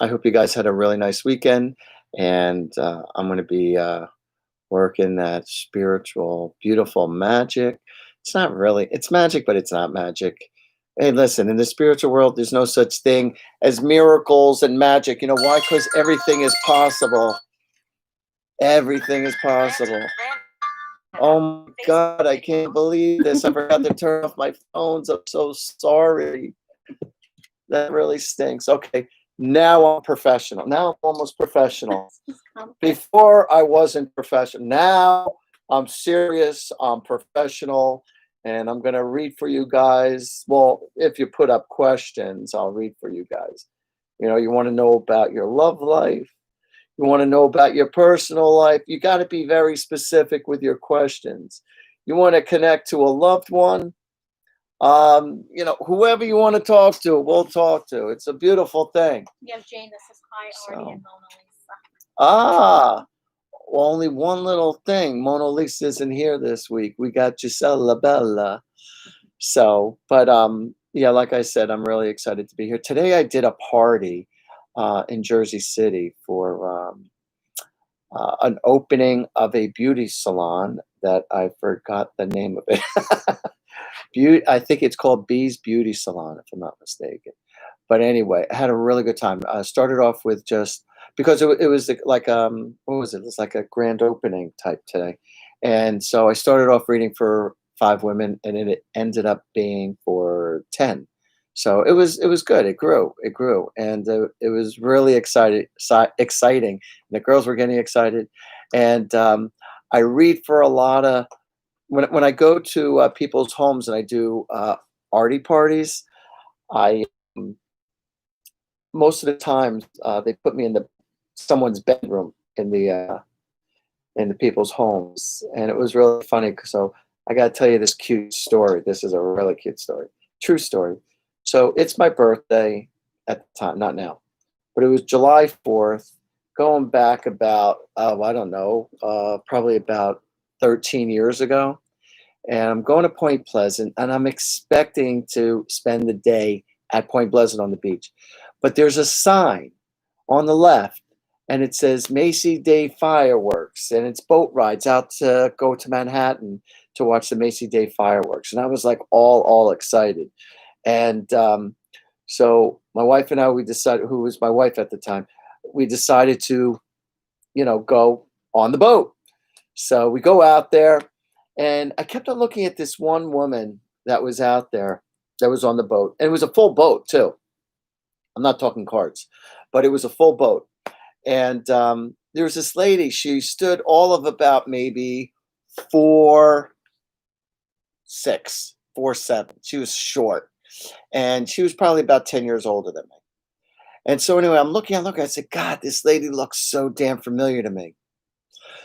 I hope you guys had a really nice weekend. And I'm going to be working that spiritual, beautiful magic. It's not really, it's magic, but it's not magic. Hey, listen, in the spiritual world, there's no such thing as miracles and magic. You know why? Because everything is possible. Everything is possible. Oh my God, I can't believe this. I forgot to turn off my phones. I'm so sorry. That really stinks. Okay, now I'm professional. Now I'm almost professional. Before I wasn't professional. Now I'm serious. I'm professional. And I'm going to read for you guys. Well, if you put up questions, I'll read for you guys. You know, you want to know about your love life. You want to know about your personal life. You got to be very specific with your questions. You want to connect to a loved one. You know, whoever you want to talk to, we'll talk to. It's a beautiful thing. Yeah, Jane, this is hi, Artie and Mona Lisa. Ah, well, only one little thing. Mona Lisa isn't here this week. We got Gisela Bella. So, but yeah, like I said, I'm really excited to be here. Today I did a party in Jersey City for an opening of a beauty salon that I forgot the name of it. I think it's called Bee's Beauty Salon, if I'm not mistaken. But anyway, I had a really good time. I started off with just because it was like what was it? It was like a grand opening type today, and so I started off reading for 5 women, and it ended up being for 10. So it was good. It grew, and it was really exciting. And the girls were getting excited, and I read for a lot of when I go to people's homes and I do arty parties. I most of the times they put me in the someone's bedroom in the people's homes, and it was really funny. So I got to tell you this cute story. This is a really cute story, true story. So it's my birthday at the time, not now, but it was July 4th, going back about I don't know, probably about 13 years ago, and I'm going to Point Pleasant, and I'm expecting to spend the day at Point Pleasant on the beach. But there's a sign on the left, and it says Macy Day Fireworks, and it's boat rides out to go to Manhattan to watch the Macy Day Fireworks. And I was like all excited. And so my wife and I, we decided, who was my wife at the time, we decided to, go on the boat. So we go out there, and I kept on looking at this one woman that was out there that was on the boat. And it was a full boat, too. I'm not talking carts, but it was a full boat. And there was this lady. She stood all of about maybe 4'6", 4'7". She was short. And she was probably about 10 years older than me. And so anyway, I'm looking. I said, God, this lady looks so damn familiar to me.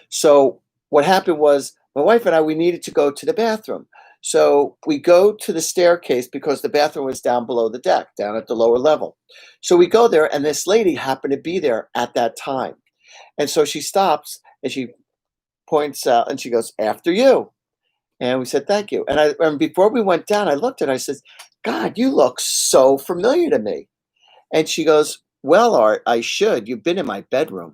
So what happened was my wife and I, we needed to go to the bathroom. So we go to the staircase because the bathroom was down below the deck, down at the lower level. So we go there, and this lady happened to be there at that time. And so she stops and she points out and she goes, "After you." And we said, "Thank you." And before we went down, I looked at her, I said, "God, you look so familiar to me." And she goes, "Well, Art, I should. You've been in my bedroom."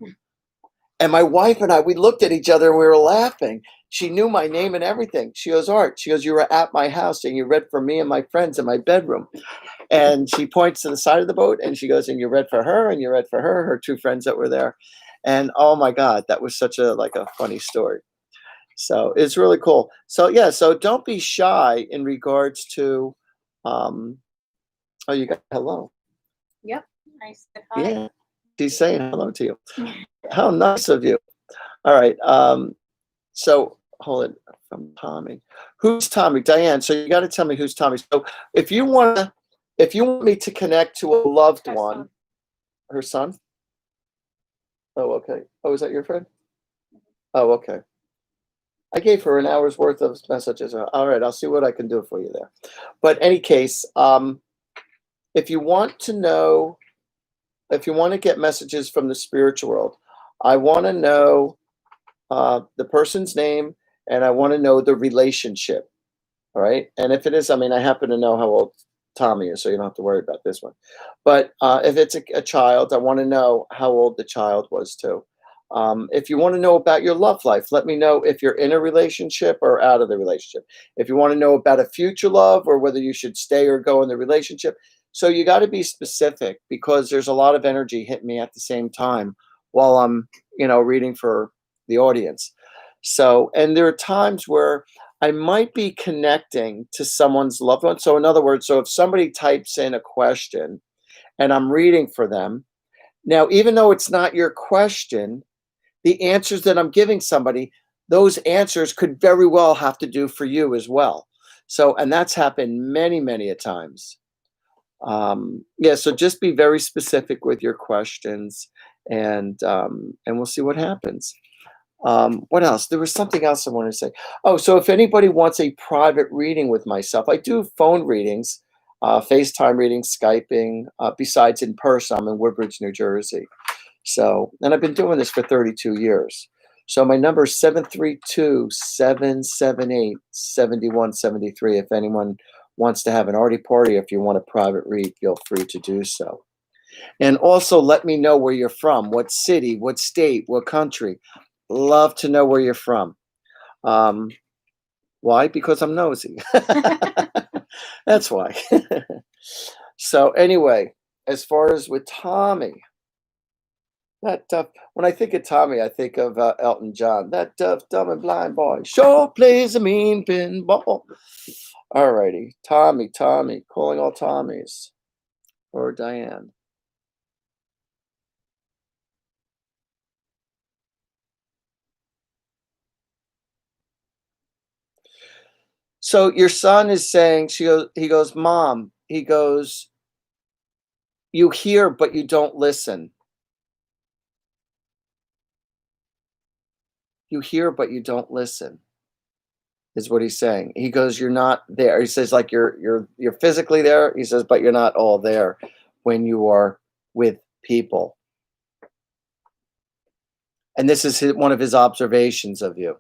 And my wife and I, we looked at each other and we were laughing. She knew my name and everything. She goes, "Art," she goes, "you were at my house and you read for me and my friends in my bedroom." And she points to the side of the boat and she goes, "And you read for her and you read for her 2 friends that were there." And oh my God, that was such a funny story. So it's really cool. So yeah, so don't be shy in regards to oh, you got hello. Yep, I said hi. Yeah. She's saying hello to you. How nice of you. All right. So hold it from Tommy. Who's Tommy? Diane. So you got to tell me who's Tommy. So if you want me to connect to a loved one, her son. Oh, okay. Oh, is that your friend? Oh, okay. I gave her an hour's worth of messages. All right, I'll see what I can do for you there. But any case, if you want to get messages from the spiritual world, I want to know the person's name, and I want to know the relationship. All right. And if it is, I mean, I happen to know how old Tommy is, so you don't have to worry about this one. But if it's a child, I want to know how old the child was too. If you want to know about your love life, let me know if you're in a relationship or out of the relationship. If you want to know about a future love or whether you should stay or go in the relationship. So you got to be specific because there's a lot of energy hitting me at the same time while I'm, reading for the audience. So, and there are times where I might be connecting to someone's loved one. So, in other words, so if somebody types in a question and I'm reading for them, now, even though it's not your question, the answers that I'm giving somebody, those answers could very well have to do for you as well. So, and that's happened many, many a times. Yeah, so just be very specific with your questions, and we'll see what happens. What else? There was something else I wanted to say. Oh, so if anybody wants a private reading with myself, I do phone readings, FaceTime readings, Skyping. Besides in person, I'm in Woodbridge, New Jersey. So, and I've been doing this for 32 years. So my number is 732-778-7173. If anyone wants to have an Artie party, if you want a private read, feel free to do so. And also let me know where you're from, what city, what state, what country. Love to know where you're from. Why? Because I'm nosy. That's why. So anyway, as far as with Tommy, that tough. When I think of Tommy, I think of Elton John. That tough, dumb, and blind boy sure plays a mean pinball. All righty, Tommy, calling all Tommies or Diane. So your son is saying, he goes, Mom, he goes, you hear, but you don't listen. You hear, but you don't listen, is what he's saying. He goes, you're not there. He says, like you're physically there. He says, but you're not all there when you are with people. And this is one of his observations of you.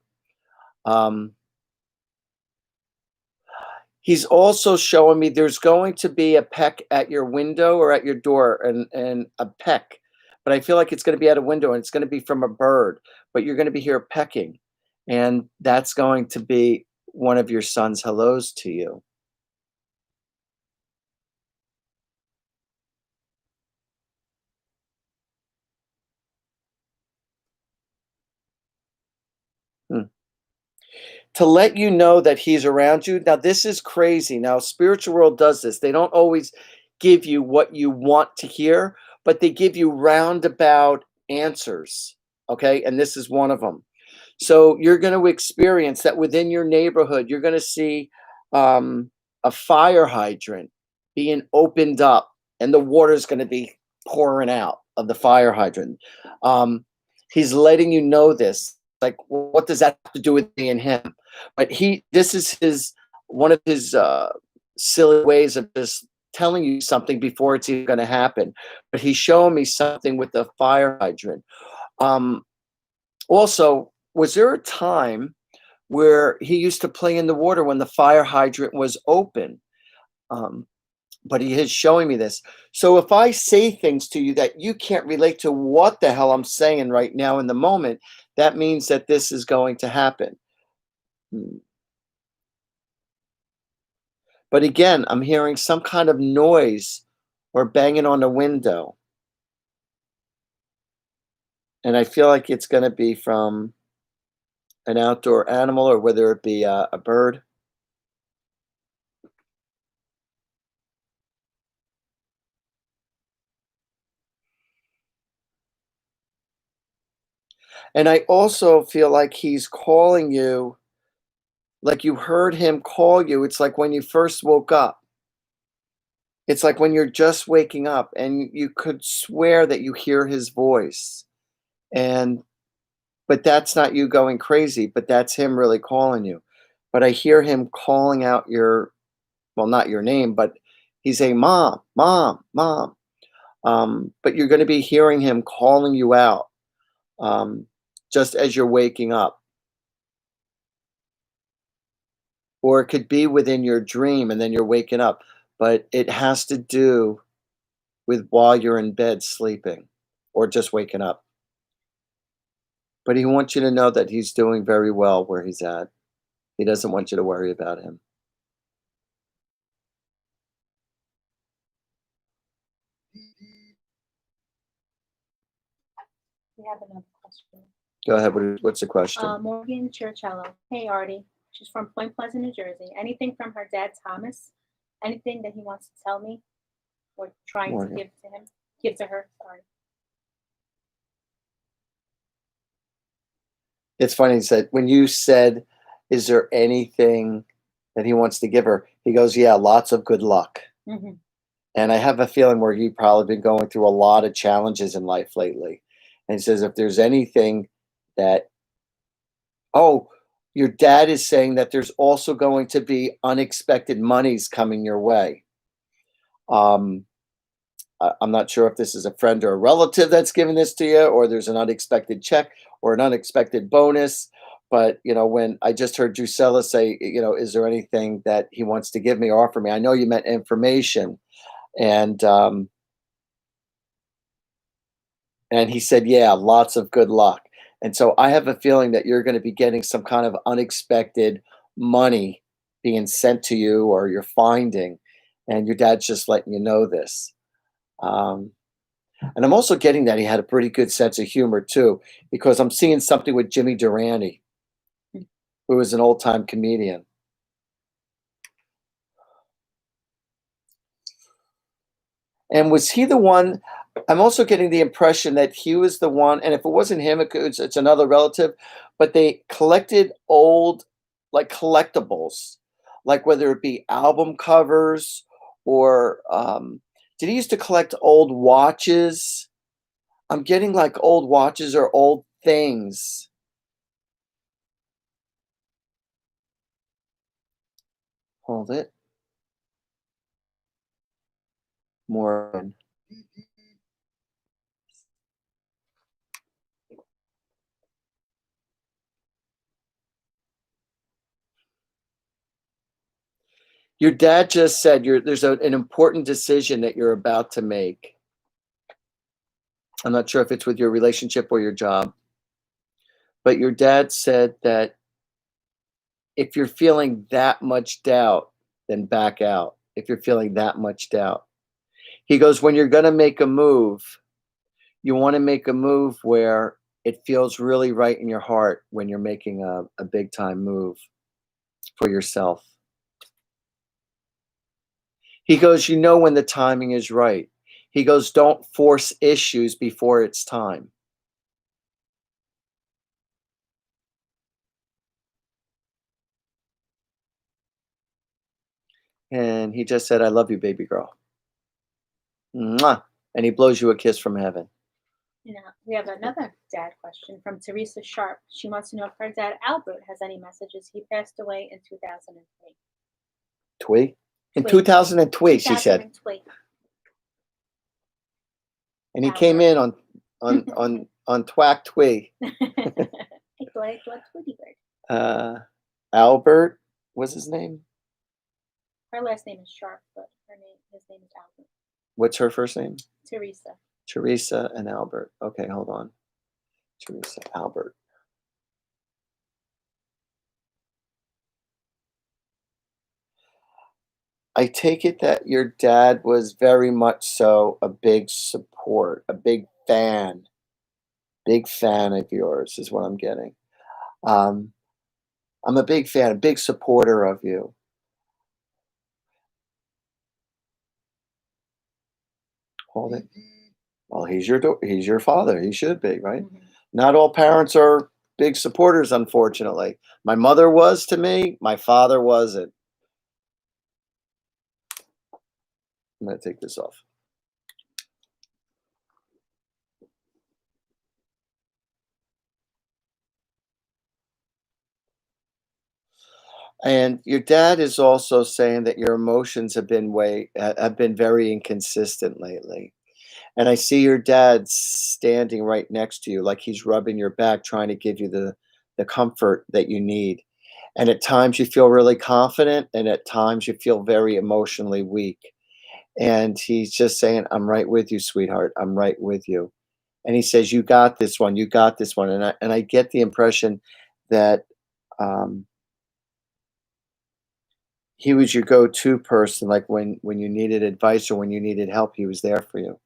He's also showing me there's going to be a peck at your window or at your door, and a peck. But I feel like it's going to be at a window and it's going to be from a bird, but you're going to be here pecking. And that's going to be one of your son's hellos to you. To let you know that he's around you. Now, this is crazy. Now, spiritual world does this. They don't always give you what you want to hear, but they give you roundabout answers. Okay. And this is one of them. So you're going to experience that within your neighborhood, you're going to see a fire hydrant being opened up, and the water is going to be pouring out of the fire hydrant. He's letting you know this. Like, what does that have to do with me and him? But this is one of his silly ways of just telling you something before it's even going to happen. But he's showing me something with the fire hydrant. Also, was there a time where he used to play in the water when the fire hydrant was open? But he is showing me this. So if I say things to you that you can't relate to what the hell I'm saying right now in the moment, that means that this is going to happen. But again, I'm hearing some kind of noise or banging on the window. And I feel like it's going to be from an outdoor animal, or whether it be a bird. And I also feel like he's calling you, like you heard him call you. It's like when you first woke up. It's like when you're just waking up and you could swear that you hear his voice. But that's not you going crazy, but that's him really calling you. But I hear him calling out well, not your name, but he's saying, Mom, Mom, Mom. But you're going to be hearing him calling you out just as you're waking up. Or it could be within your dream and then you're waking up. but it has to do with while you're in bed sleeping or just waking up. But he wants you to know that he's doing very well where he's at. He doesn't want you to worry about him. We have another question. Go ahead. What's the question? Morgan Churchello. Hey, Artie. She's from Point Pleasant, New Jersey. Anything from her dad, Thomas? Anything that he wants to tell me or trying Morgan. to give to him? Give to her, sorry. It's funny, he said, when you said, is there anything that he wants to give her? He goes, yeah, lots of good luck. Mm-hmm. And I have a feeling where you've probably been going through a lot of challenges in life lately. And he says, if there's anything that, oh, your dad is saying that there's also going to be unexpected monies coming your way. I'm not sure if this is a friend or a relative that's giving this to you, or there's an unexpected check or an unexpected bonus. But, when I just heard Drusilla say, is there anything that he wants to give me or offer me? I know you meant information. And he said, yeah, lots of good luck. And so I have a feeling that you're going to be getting some kind of unexpected money being sent to you or you're finding. And your dad's just letting you know this. And I'm also getting that he had a pretty good sense of humor too, because I'm seeing something with Jimmy Durante, who is an old-time comedian. And was he the one? I'm also getting the impression that he was the one, and if it wasn't him, it's another relative, but they collected old, like collectibles, like whether it be album covers or did he used to collect old watches? I'm getting like old watches or old things. Hold it. More. Your dad just said there's an important decision that you're about to make. I'm not sure if it's with your relationship or your job, but your dad said that if you're feeling that much doubt, then back out. If you're feeling that much doubt, he goes, when you're going to make a move, you want to make a move where it feels really right in your heart when you're making a big time move for yourself. He goes, when the timing is right. He goes, don't force issues before it's time. And he just said, I love you, baby girl. Mwah. And he blows you a kiss from heaven. We have another dad question from Teresa Sharp. She wants to know if her dad, Albert, has any messages. He passed away in 2003. Twee? In 2003, she said. 2003. And he came in on Twack Twee. Albert was his name? Her last name is Sharp, but his name is Albert. What's her first name? Teresa. Teresa and Albert. Okay, hold on. Teresa, Albert. I take it that your dad was very much so a big support, a big fan of yours is what I'm getting. I'm a big fan, a big supporter of you. Hold it. Well, he's your father. He should be, right? Mm-hmm. Not all parents are big supporters, unfortunately. My mother was to me. My father wasn't. I'm going to take this off. And your dad is also saying that your emotions have been very inconsistent lately. And I see your dad standing right next to you, like he's rubbing your back, trying to give you the comfort that you need. And at times you feel really confident, and at times you feel very emotionally weak. And he's just saying, I'm right with you, sweetheart. I'm right with you. And he says, you got this one. You got this one. And I get the impression that um, he was your go-to person. Like when you needed advice or when you needed help, he was there for you.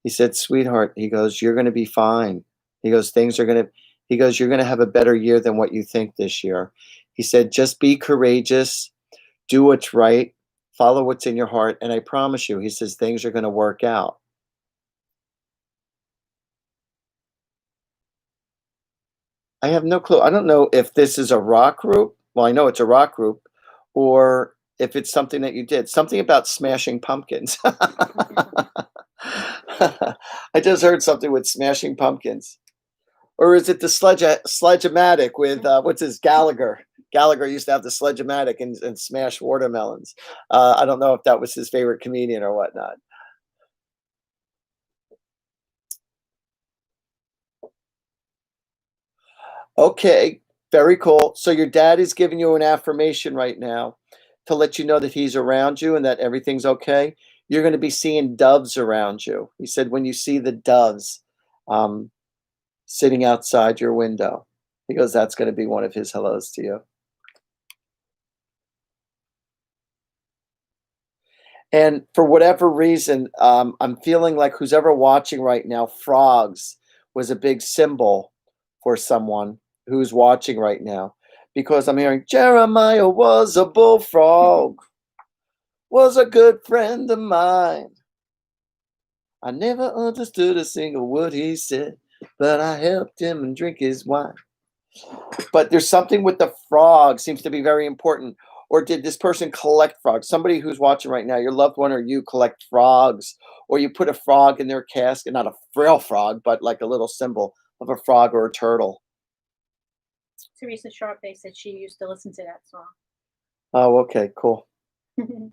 He said, sweetheart, he goes, you're going to be fine. He goes, he goes, you're going to have a better year than what you think this year. He said, just be courageous, do what's right, follow what's in your heart. And I promise you, he says, things are going to work out. I have no clue. I don't know if this is a rock group. Well, I know it's a rock group, or if it's something that you did. Something about smashing pumpkins. I just heard something with smashing pumpkins. Or is it the sledge-o-matic with what's his Gallagher? Gallagher used to have the sledge-o-matic and smash watermelons. I don't know if that was his favorite comedian or whatnot. Okay, very cool. So your dad is giving you an affirmation right now to let you know that he's around you and that everything's okay. You're going to be seeing doves around you. He said when you see the doves um, sitting outside your window, he goes, that's going to be one of his hellos to you. And for whatever reason, I'm feeling like who's ever watching right now, frogs was a big symbol for someone who's watching right now, because I'm hearing Jeremiah was a bullfrog, was a good friend of mine. I never understood a single word he said, but I helped him and drink his wine. But there's something with the frog seems to be very important. Or did this person collect frogs? Somebody who's watching right now, your loved one or you collect frogs, or you put a frog in their casket, not a real frog, but like a little symbol of a frog or a turtle. Teresa Sharpe said she used to listen to that song. Oh, okay, cool. All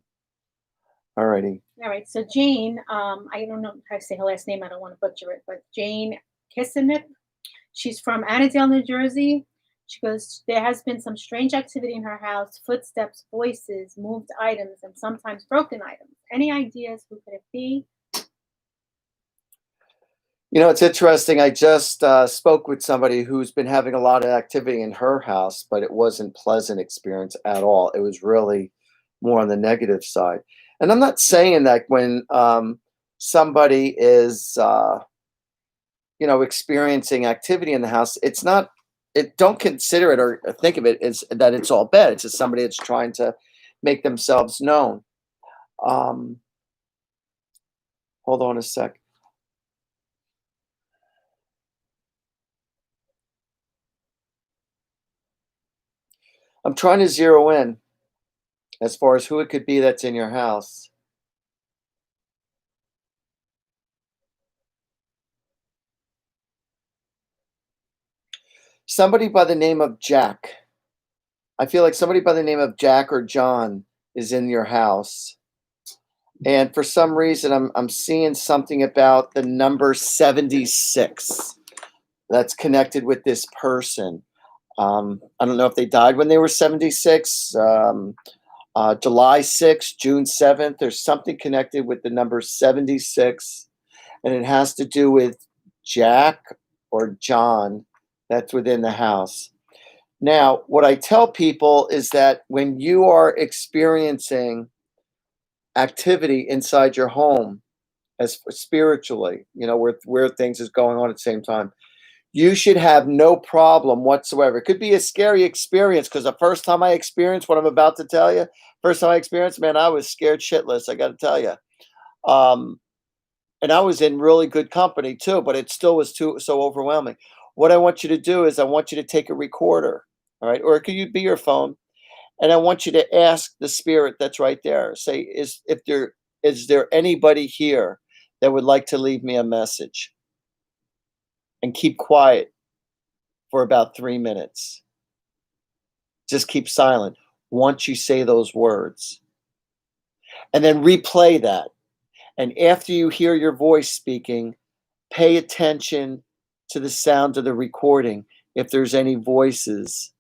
Alrighty. right. So Jane, I don't know how to say her last name. I don't want to butcher it, but Jane Kissenip. She's from Annandale, New Jersey. She goes, there has been some strange activity in her house, footsteps, voices, moved items, and sometimes broken items. Any ideas? Who could it be? You know, it's interesting. I just spoke with somebody who's been having a lot of activity in her house, but it wasn't pleasant experience at all. It was really more on the negative side. And I'm not saying that when somebody is, experiencing activity in the house, it's not. Don't consider it or think of it as that it's all bad. It's just somebody that's trying to make themselves known. Um, Hold on a sec. I'm trying to zero in as far as who it could be that's in your house. Somebody by the name of Jack. I feel like somebody by the name of Jack or John is in your house. And for some reason, I'm seeing something about the number 76 that's connected with this person. I don't know if they died when they were 76, July 6th, June 7th. There's something connected with the number 76, and it has to do with Jack or John that's within the house. Now, what I tell people is that when you are experiencing activity inside your home, as spiritually, where things is going on at the same time, you should have no problem whatsoever. It could be a scary experience because the first time I experienced what I'm about to tell you, man, I was scared shitless. I got to tell you, and I was in really good company too, but it still was so overwhelming. What I want you to do is I want you to take a recorder, all right, or it could be your phone, and I want you to ask the spirit that's right there. Say, is there anybody here that would like to leave me a message? And keep quiet for about 3 minutes. Just keep silent once you say those words. And then replay that. And after you hear your voice speaking, pay attention to the sound of the recording if there's any voices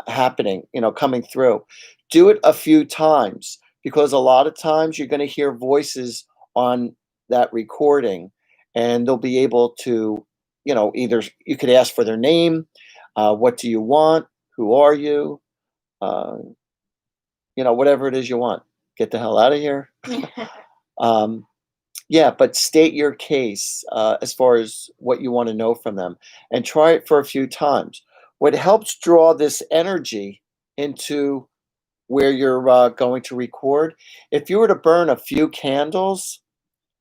happening, coming through. Do it a few times, because a lot of times you're going to hear voices on that recording, and they'll be able to, either you could ask for their name, what do you want, who are you, uh, whatever it is you want. Get the hell out of here. Um, yeah, but state your case as far as what you want to know from them, and try it for a few times. What helps draw this energy into where you're going to record, if you were to burn a few candles,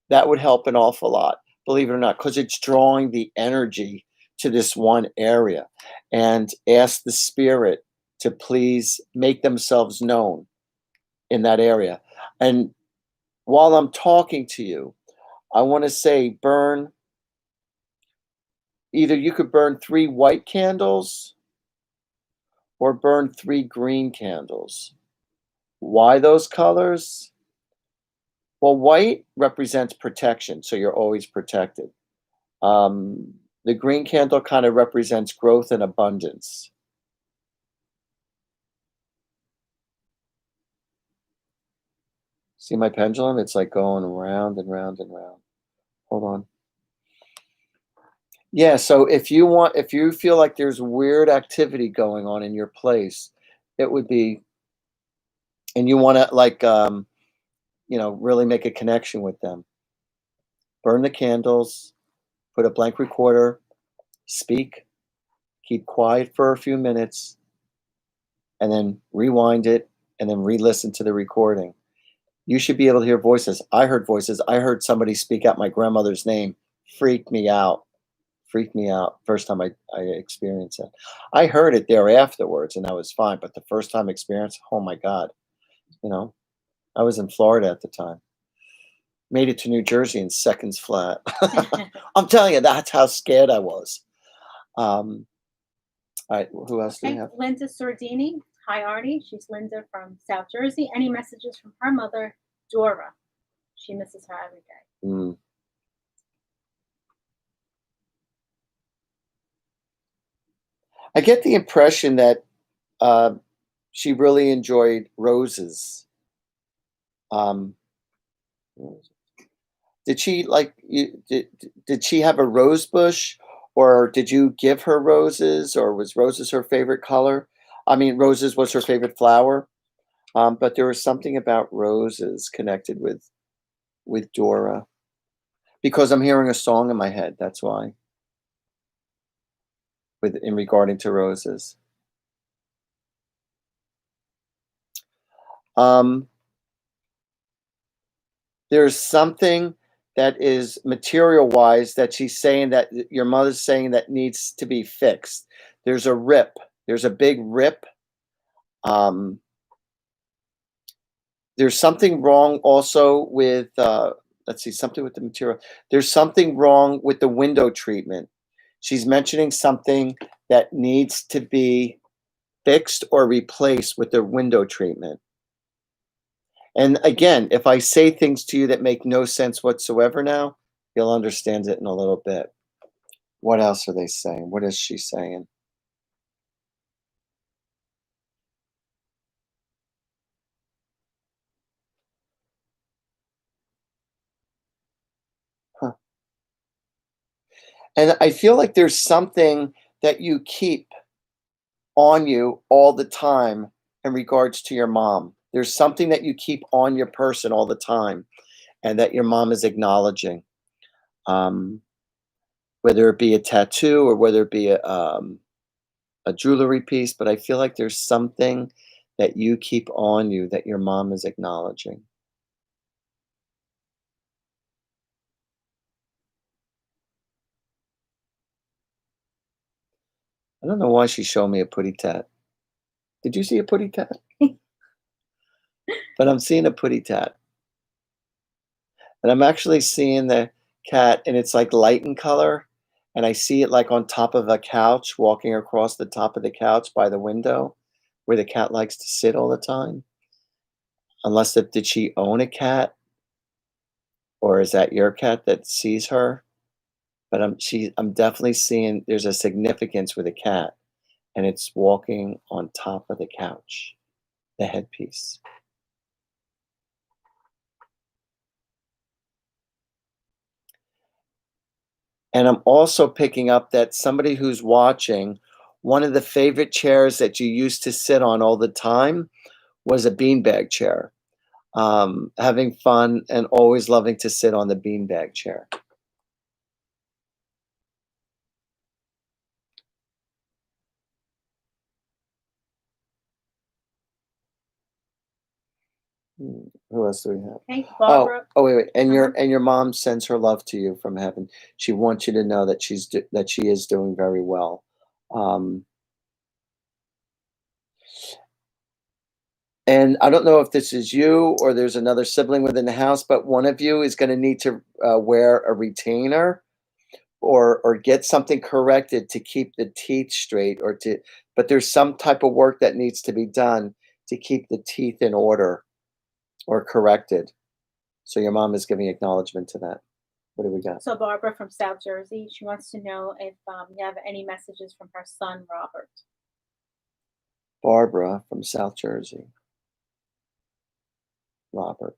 that would help an awful lot, believe it or not, because it's drawing the energy to this one area. And ask the spirit to please make themselves known in that area. And while I'm talking to you, I want to say either you could burn 3 white candles or burn 3 green candles. Why those colors? Well, white represents protection, so you're always protected. The green candle kind of represents growth and abundance. See my pendulum? It's like going round and round and round. Hold on. Yeah, so if you feel like there's weird activity going on in your place, it would be, and you want to like really make a connection with them. Burn the candles, put a blank recorder, speak, keep quiet for a few minutes, and then rewind it, and then re-listen to the recording. You should be able to hear voices. I heard voices. I heard somebody speak out my grandmother's name. Freaked me out. Freaked me out. First time I experienced it. I heard it there afterwards, and I was fine. But the first time experience, oh my God. I was in Florida at the time. Made it to New Jersey in seconds flat. I'm telling you, that's how scared I was. All right, who else do we Okay, have? Linda Sordini. Hi, Artie. She's Linda from South Jersey. Any messages from her mother, Dora? She misses her every day. Mm. I get the impression that she really enjoyed roses. Um, did she like you? Did she have a rose bush, or did you give her roses, or was roses her favorite color? I mean, roses was her favorite flower. But there was something about roses connected with Dora, because I'm hearing a song in my head. That's why, in regarding to roses. Um, there's something that is material wise that she's saying, that your mother's saying, that needs to be fixed. There's a rip. There's a big rip. There's something wrong also with, let's see, something with the material. There's something wrong with the window treatment. She's mentioning something that needs to be fixed or replaced with the window treatment. And again, if I say things to you that make no sense whatsoever now, you'll understand it in a little bit. What else are they saying? What is she saying? Huh. And I feel like there's something that you keep on you all the time in regards to your mom. There's something that you keep on your person all the time, and that your mom is acknowledging. Um, Whether it be a tattoo, or whether it be a jewelry piece, but I feel like there's something that you keep on you that your mom is acknowledging. I don't know why she showed me a putty tat. Did you see a putty tat? But I'm seeing a putty tat. And I'm actually seeing the cat, and it's like light in color. And I see it like on top of a couch, walking across the top of the couch by the window where the cat likes to sit all the time. Unless did she own a cat? Or is that your cat that sees her? But I'm definitely seeing there's a significance with a cat. and it's walking on top of the couch, the headpiece. And I'm also picking up that somebody who's watching, one of the favorite chairs that you used to sit on all the time was a beanbag chair. Having fun and always loving to sit on the beanbag chair. Who else do we have? Okay, Barbara. Oh, wait. And your mom sends her love to you from heaven. She wants you to know that that she is doing very well. And I don't know if this is you or there's another sibling within the house, but one of you is going to need to wear a retainer or get something corrected to keep the teeth straight but there's some type of work that needs to be done to keep the teeth in order or corrected. So your mom is giving acknowledgement to that. What do we got? So Barbara from South Jersey, she wants to know if you have any messages from her son Robert. Barbara from South Jersey. Robert.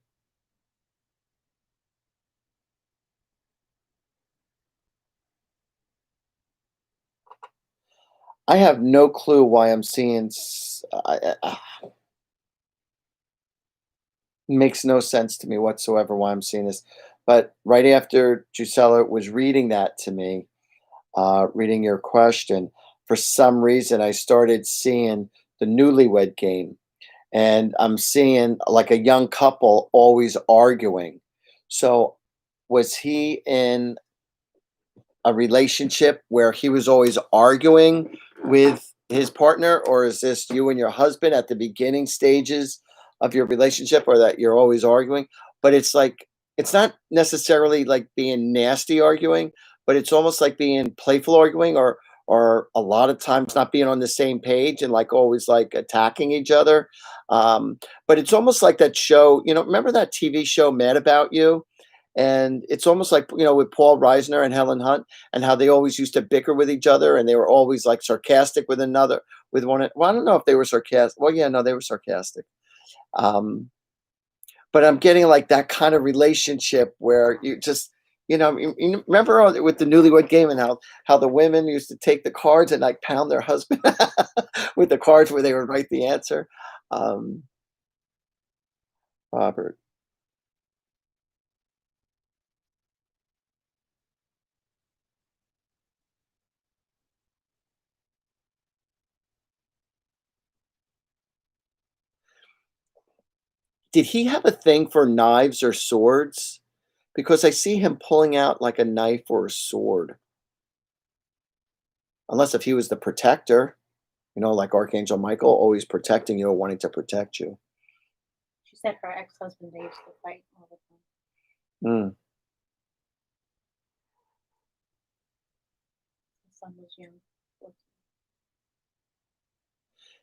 I have no clue why I'm seeing. Makes no sense to me whatsoever why I'm seeing this. But right after Gisela was reading that to me, reading your question, for some reason I started seeing the newlywed game. And I'm seeing like a young couple always arguing. So was he in a relationship where he was always arguing with his partner, or is this you and your husband at the beginning stages of your relationship, or that you're always arguing? But it's like it's not necessarily like being nasty arguing, but it's almost like being playful arguing, or a lot of times not being on the same page and like always like attacking each other. But it's almost like that show, remember that TV show Mad About You? And it's almost like, with Paul Reisner and Helen Hunt, and how they always used to bicker with each other, and they were always like sarcastic with one. Well, I don't know if they were sarcastic. Well, yeah, no, they were sarcastic. But I'm getting like that kind of relationship where you just, you remember with the newlywed game and how the women used to take the cards and like pound their husband with the cards where they would write the answer. Robert. Did he have a thing for knives or swords? Because I see him pulling out like a knife or a sword. Unless if he was the protector, like Archangel Michael, always protecting you or wanting to protect you. She said her ex-husband, they used to fight all the time. Mm. His son was young. 14.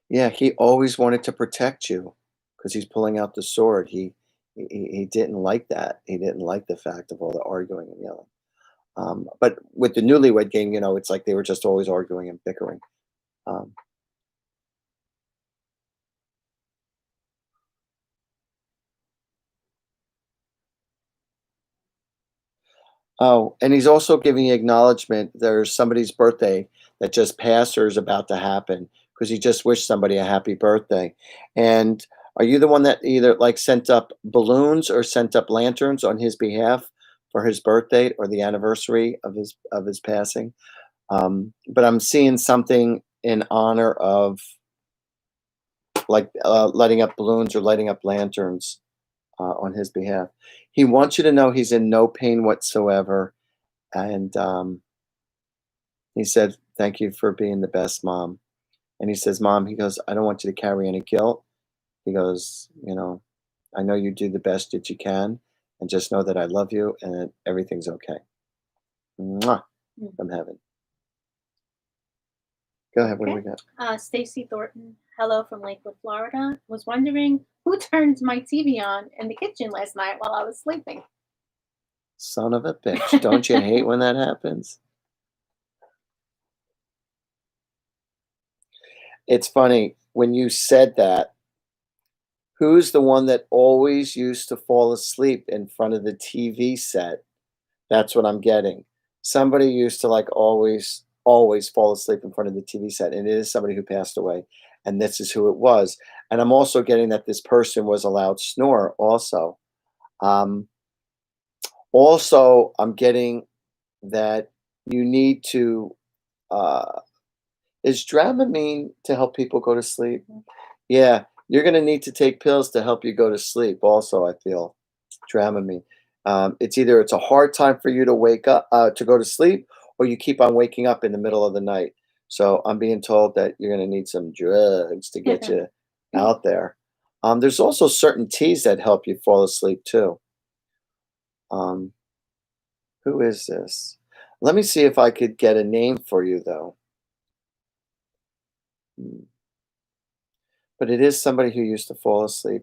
Yeah, he always wanted to protect you because he's pulling out the sword. He didn't like that. He didn't like the fact of all the arguing and yelling. But with the newlywed game, it's like they were just always arguing and bickering. Oh, and he's also giving acknowledgement. There's somebody's birthday that just passed or is about to happen because he just wished somebody a happy birthday. And are you the one that either like sent up balloons or sent up lanterns on his behalf for his birthday or the anniversary of his passing? But I'm seeing something in honor of like lighting up balloons or lighting up lanterns on his behalf. He wants you to know he's in no pain whatsoever. And he said, "Thank you for being the best mom." And he says, "Mom," he goes, "I don't want you to carry any guilt." He goes, "I know you do the best that you can. And just know that I love you and everything's okay." Mwah, from heaven. Go ahead. What do we got? Stacy Thornton, hello from Lakewood, Florida. Was wondering who turned my TV on in the kitchen last night while I was sleeping. Son of a bitch. Don't you hate when that happens? It's funny when you said that. Who's the one that always used to fall asleep in front of the TV set? That's what I'm getting. Somebody used to like always fall asleep in front of the TV set, and it is somebody who passed away, and this is who it was. And I'm also getting that this person was a loud snorer also. Um, Also, I'm getting that you need to, uh, is Dramamine to help people go to sleep? Yeah, you're gonna need to take pills to help you go to sleep also, I feel. Dramamine. It's either it's a hard time for you to wake up to go to sleep, or you keep on waking up in the middle of the night. So I'm being told that you're gonna need some drugs to get you out there. There's also certain teas that help you fall asleep too. Um, who is this? Let me see if I could get a name for you though. Hmm. But it is somebody who used to fall asleep.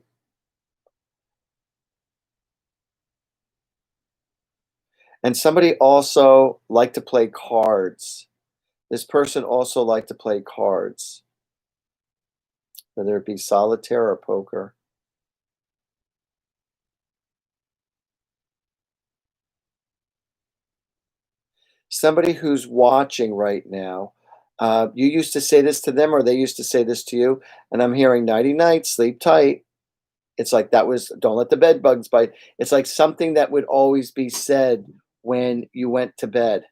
And somebody also liked to play cards. This person also liked to play cards, whether it be solitaire or poker. Somebody who's watching right now, you used to say this to them or they used to say this to you, and I'm hearing nighty night, sleep tight. It's like that was don't let the bed bugs bite. It's like something that would always be said when you went to bed.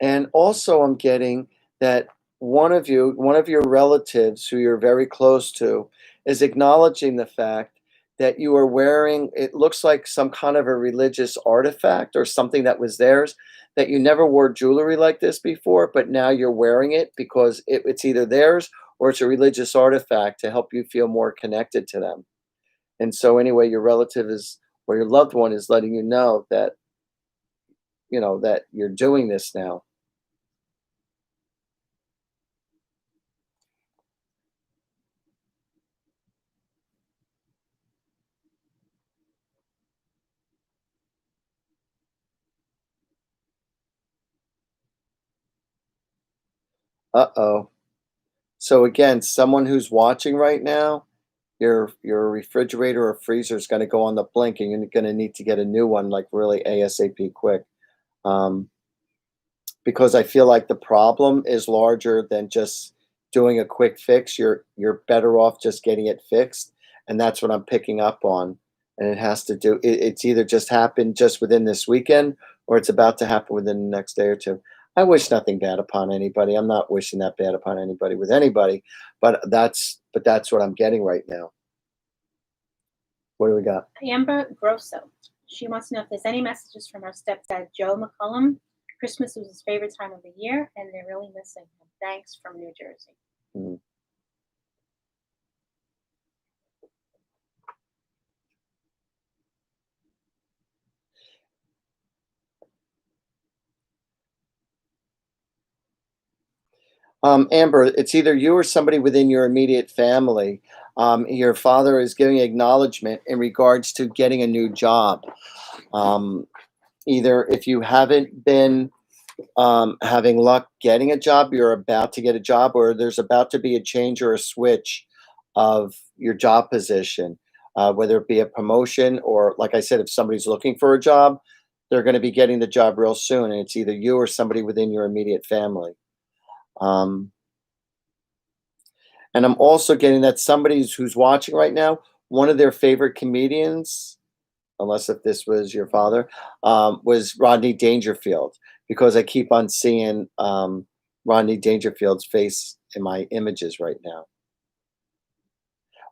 And also, I'm getting that one of your relatives who you're very close to, is acknowledging the fact that you are wearing, it looks like some kind of a religious artifact or something that was theirs, that you never wore jewelry like this before, but now you're wearing it because it's either theirs or it's a religious artifact to help you feel more connected to them. And so, anyway, your relative is, or your loved one is letting you know that, that you're doing this now. Uh oh. So again, someone who's watching right now, your refrigerator or freezer is going to go on the blink, and you're going to need to get a new one like really ASAP quick. Um, because I feel like the problem is larger than just doing a quick fix. You're better off just getting it fixed, and that's what I'm picking up on. And it has to do. It's either just happened just within this weekend, or it's about to happen within the next day or two. I wish nothing bad upon anybody. I'm not wishing that bad upon anybody with anybody, but that's what I'm getting right now. What do we got? Amber Grosso. She wants to know if there's any messages from her stepdad, Joe McCullum. Christmas was his favorite time of the year, and they're really missing him. Thanks from New Jersey. Hmm. Amber, it's either you or somebody within your immediate family. Your father is giving acknowledgement in regards to getting a new job. Um, Either if you haven't been having luck getting a job, you're about to get a job, or there's about to be a change or a switch of your job position, whether it be a promotion or, like I said, if somebody's looking for a job, they're going to be getting the job real soon, and it's either you or somebody within your immediate family. Um, and I'm also getting that somebody who's watching right now, one of their favorite comedians, unless if this was your father, was Rodney Dangerfield, because I keep on seeing Rodney Dangerfield's face in my images right now.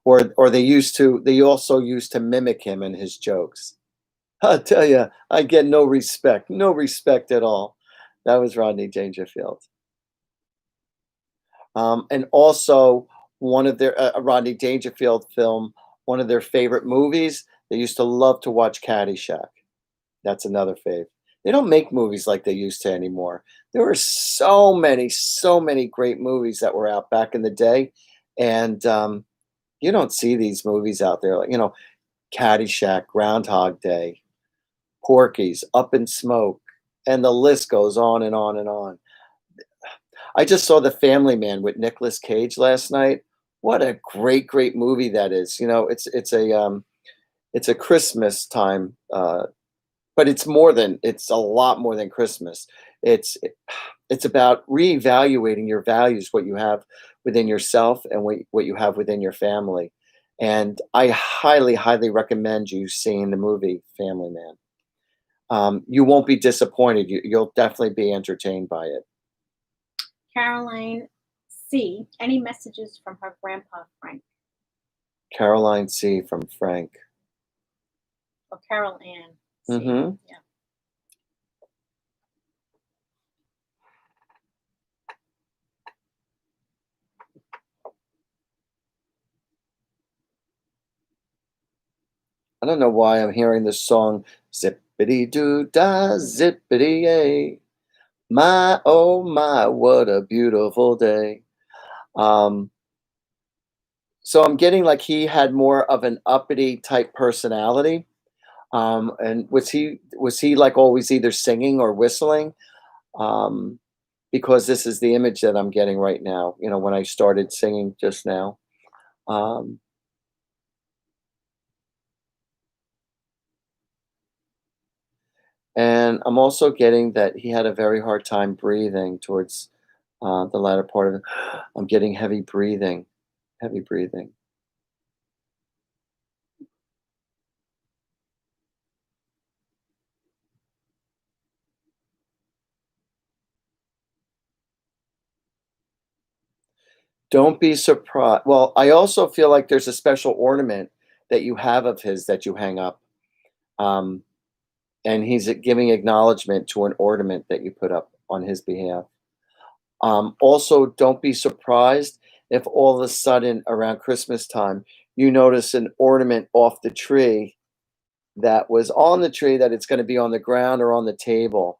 Or they also used to mimic him in his jokes. I tell you, I get no respect at all. That was Rodney Dangerfield. And also one of their a Rodney Dangerfield film, one of their favorite movies. They used to love to watch Caddyshack. That's another fave. They don't make movies like they used to anymore. There were so many great movies that were out back in the day, and you don't see these movies out there, like, Caddyshack, Groundhog Day, Porky's, Up in Smoke, and the list goes on and on and on. I just saw The Family Man with Nicolas Cage last night. What a great, great movie that is. It's a Christmas time, but it's a lot more than Christmas. It's it's about reevaluating your values, what you have within yourself and what you have within your family. And I highly, highly recommend you seeing the movie Family Man. You won't be disappointed. You'll definitely be entertained by it. Caroline C. Any messages from her grandpa Frank Caroline C. from Frank. or Carol Ann C. Hmm. Yeah. I don't know why I'm hearing this song, zippity doo dah, zippity yay. My, oh my, what a beautiful day. Um, so I'm getting like he had more of an uppity type personality. And was he like always either singing or whistling? Um, because this is the image that I'm getting right now, when I started singing just now. Um, and I'm also getting that he had a very hard time breathing towards the latter part of it. I'm getting heavy breathing, heavy breathing. Don't be surprised. Well, I also feel like there's a special ornament that you have of his that you hang up. Um, and he's giving acknowledgement to an ornament that you put up on his behalf. Also, don't be surprised if all of a sudden around Christmas time you notice an ornament off the tree that was on the tree that it's going to be on the ground or on the table.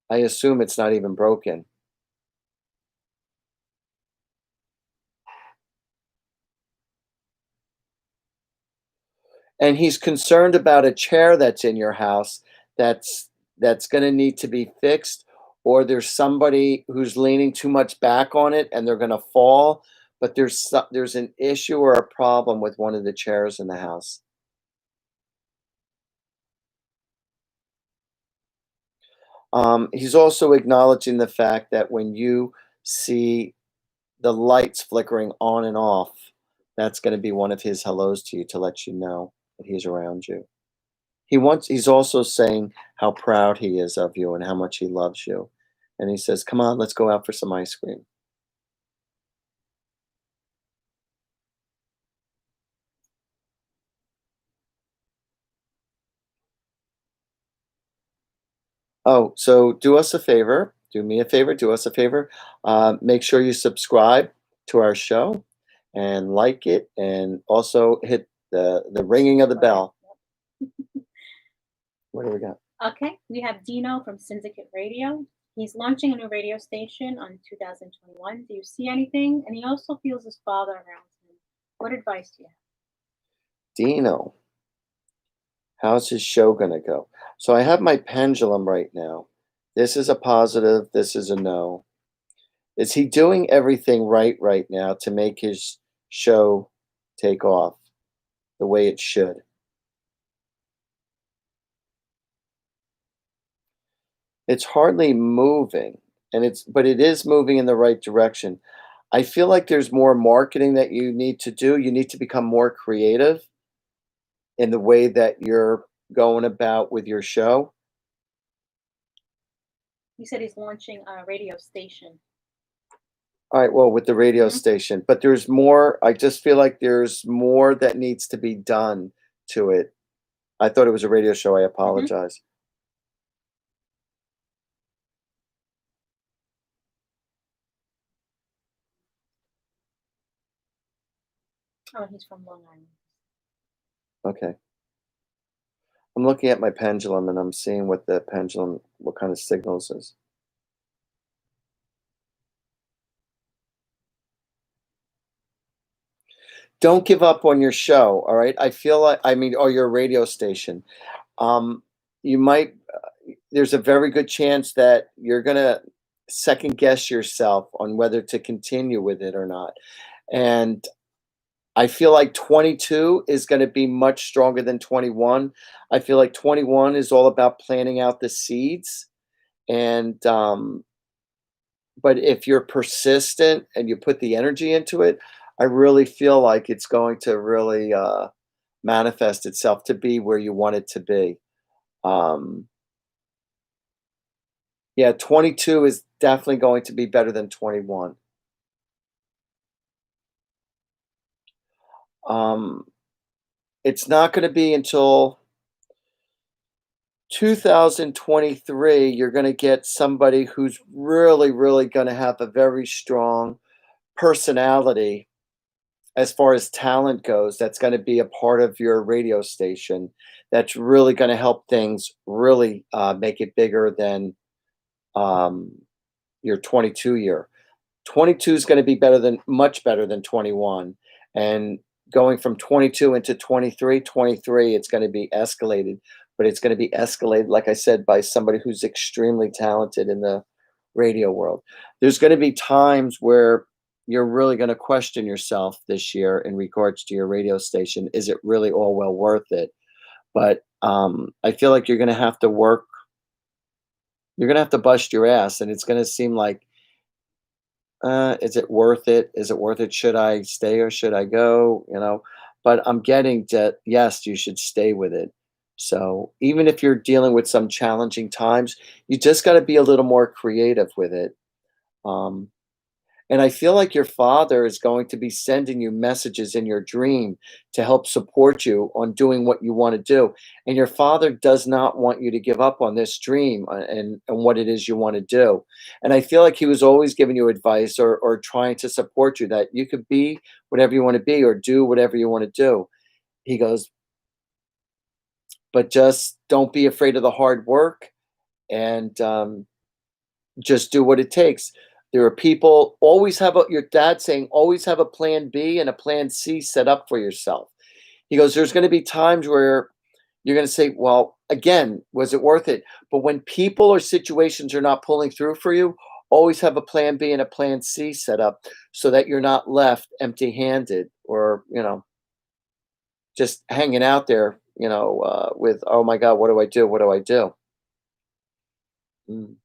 I assume it's not even broken. And he's concerned about a chair that's in your house that's going to need to be fixed, or there's somebody who's leaning too much back on it and they're going to fall, but there's an issue or a problem with one of the chairs in the house. He's also acknowledging the fact that when you see the lights flickering on and off, that's going to be one of his hellos to you to let you know that he's around you. He's also saying how proud he is of you and how much he loves you. And he says, "Come on, let's go out for some ice cream." Oh, so do us a favor, do me a favor, do us a favor. Make sure you subscribe to our show and like it, and also hit the ringing of the bell. What do we got? Okay, we have Dino from Syndicate Radio. He's launching a new radio station on 2021. Do you see anything? And he also feels his father around him. What advice do you have? Dino, how's his show gonna go? So I have my pendulum right now. This is a positive, this is a no. Is he doing everything right now to make his show take off the way it should? It's hardly moving, but it is moving in the right direction. I feel like there's more marketing that you need to do. You need to become more creative in the way that you're going about with your show. He said he's launching a radio station. All right, well, with the radio Mhm. station, but there's more. I just feel like there's more that needs to be done to it. I thought it was a radio show. I Mhm. apologize. Oh, he's from Long Island. Okay. I'm looking at my pendulum and I'm seeing what the pendulum, what kind of signals is. Don't give up on your show, all right? I feel like, I mean, or your radio station. Um, you might, there's a very good chance that you're going to second guess yourself on whether to continue with it or not. And I feel like 22 is going to be much stronger than 21. I feel like 21 is all about planting out the seeds. And, but if you're persistent and you put the energy into it, I really feel like it's going to really manifest itself to be where you want it to be. Um, yeah, 22 is definitely going to be better than 21. Um, it's not going to be until 2023 you're going to get somebody who's really, really going to have a very strong personality as far as talent goes. That's going to be a part of your radio station. That's really going to help things really make it bigger than um, your 22 year. 22 is going to be better than much better than 21. And going from 22 into 23, 23, it's going to be escalated, but it's going to be escalated, like I said, by somebody who's extremely talented in the radio world. There's going to be times where you're really going to question yourself this year in regards to your radio station. Is it really all well worth it? But I feel like you're going to have to work, you're going to have to bust your ass, and it's going to seem like, is it worth it? Is it worth it? Should I stay or should I go? You know, but I'm getting that yes, you should stay with it. So even if you're dealing with some challenging times, you just got to be a little more creative with it. Um, and I feel like your father is going to be sending you messages in your dream to help support you on doing what you want to do. And your father does not want you to give up on this dream and what it is you want to do. And I feel like he was always giving you advice or trying to support you that you could be whatever you want to be or do whatever you want to do. He goes, but just don't be afraid of the hard work and just do what it takes. There are people always have your dad saying, always have a plan B and a plan C set up for yourself. He goes, there's going to be times where you're going to say, well, again, was it worth it? But when people or situations are not pulling through for you, always have a plan B and a plan C set up so that you're not left empty handed or, just hanging out there, with, oh my God, what do I do? What do I do? Mm.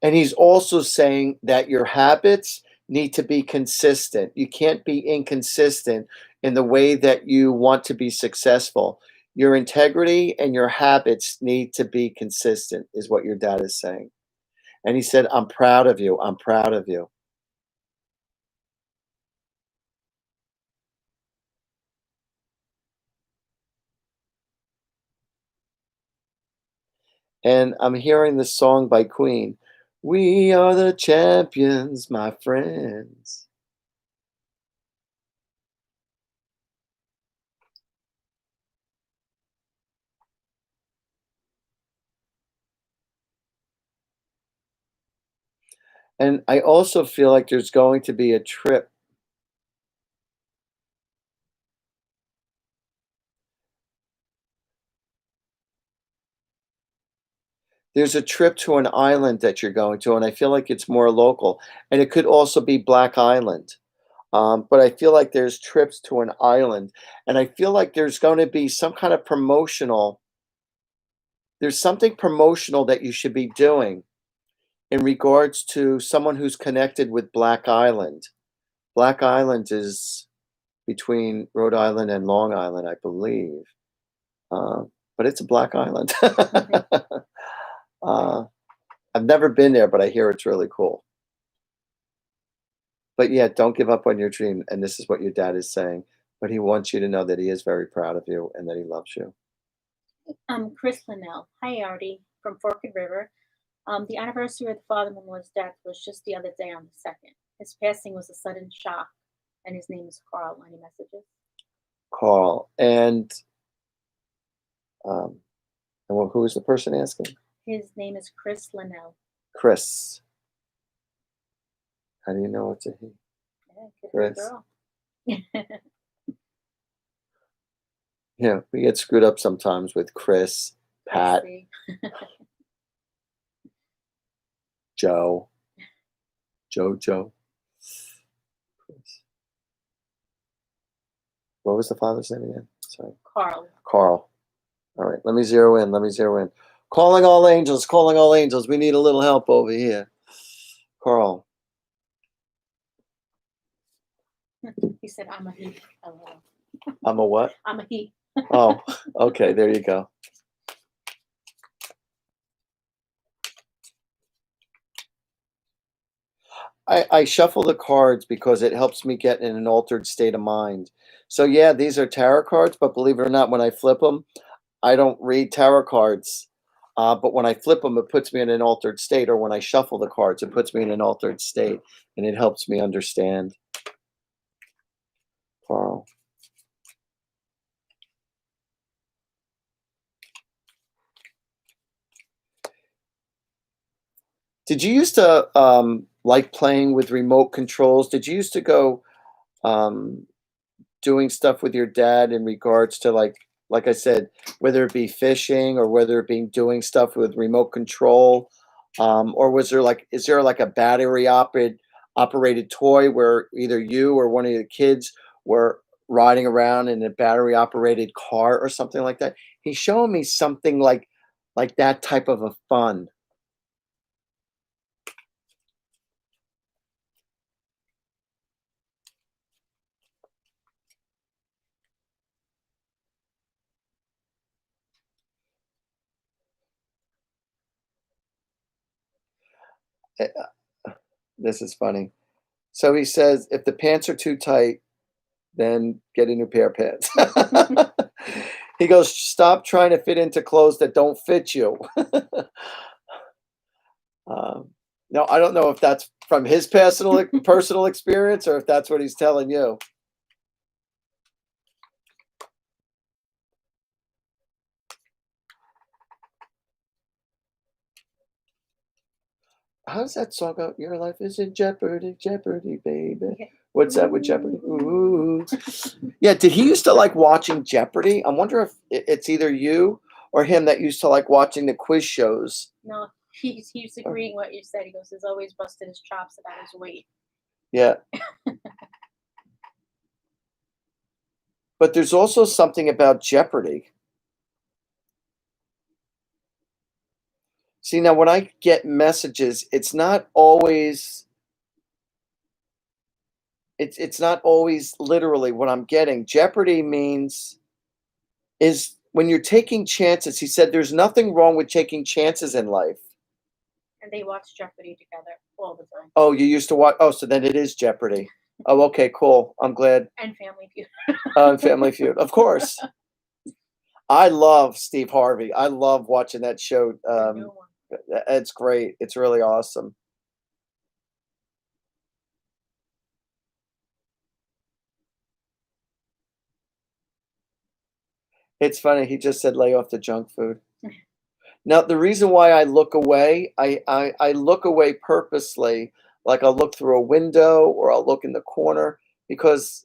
And he's also saying that your habits need to be consistent. You can't be inconsistent in the way that you want to be successful. Your integrity and your habits need to be consistent, is what your dad is saying. And he said, I'm proud of you. I'm proud of you. And I'm hearing the song by Queen. We are the champions, my friends. And I also feel like there's going to be a trip. There's a trip to an island that you're going to, and I feel like it's more local. And it could also be Black Island. But I feel like there's trips to an island, and I feel like there's going to be some kind of promotional. There's something promotional that you should be doing in regards to someone who's connected with Black Island. Black Island is between Rhode Island and Long Island, I believe. Uh, but it's a Black Island. Mhm. uh, I've never been there, but I hear it's really cool. But yeah, don't give up on your dream. And this is what your dad is saying. But he wants you to know that he is very proud of you and that he loves you. Chris Linnell. Hi, Artie, from Forked River. The anniversary of the father-in-law's death was just the other day on the 2nd. His passing was a sudden shock, and his name is Carl. Any messages? Carl. And who is the person asking? His name is Chris Linnell. Chris. How do you know it's a he? Yeah, good Chris. girl. Yeah, we get screwed up sometimes with Chris, Pat, See. Joe, Joe. Chris. What was the father's name again? Sorry. Carl. Carl. All right, let me zero in. Calling all angels, calling all angels. We need a little help over here. Carl. He said, I'm a he. LOL. I'm a what? I'm a he. Oh, okay, there you go. I shuffle the cards because it helps me get in an altered state of mind. So yeah, these are tarot cards, but believe it or not, when I flip them, I don't read tarot cards. But when I flip them, it puts me in an altered state, or when I shuffle the cards, it puts me in an altered state, and it helps me understand. Carl. Did you used to like playing with remote controls? Did you used to go doing stuff with your dad in regards to like I said, whether it be fishing or whether it be doing stuff with remote control, or is there like a battery operated toy where either you or one of the kids were riding around in a battery operated car or something like that? He's showing me something like that type of a fun. This is funny. So he says, if the pants are too tight, then get a new pair of pants. He goes, stop trying to fit into clothes that don't fit you. No, I don't know if that's from his personal experience or if that's what he's telling you. How does that song go? Your life is in jeopardy, jeopardy, baby. What's that with Jeopardy? Ooh. Yeah, did he used to like watching Jeopardy? I wonder if it's either you or him that used to like watching the quiz shows. No, he's agreeing what you said. He goes, he's always busting his chops about his weight. Yeah. But there's also something about Jeopardy. See, now when I get messages, it's not always literally what I'm getting. Jeopardy is when you're taking chances. He said there's nothing wrong with taking chances in life. And they watch Jeopardy together all the time. Oh, you used to watch. Oh, so then it is Jeopardy. Oh, okay, cool. I'm glad. And Family Feud. Family Feud, of course. I love Steve Harvey. I love watching that show. The new one. It's great. It's really awesome. It's funny. He just said lay off the junk food. Now, the reason why I look away, I look away purposely. Like I'll look through a window or I'll look in the corner because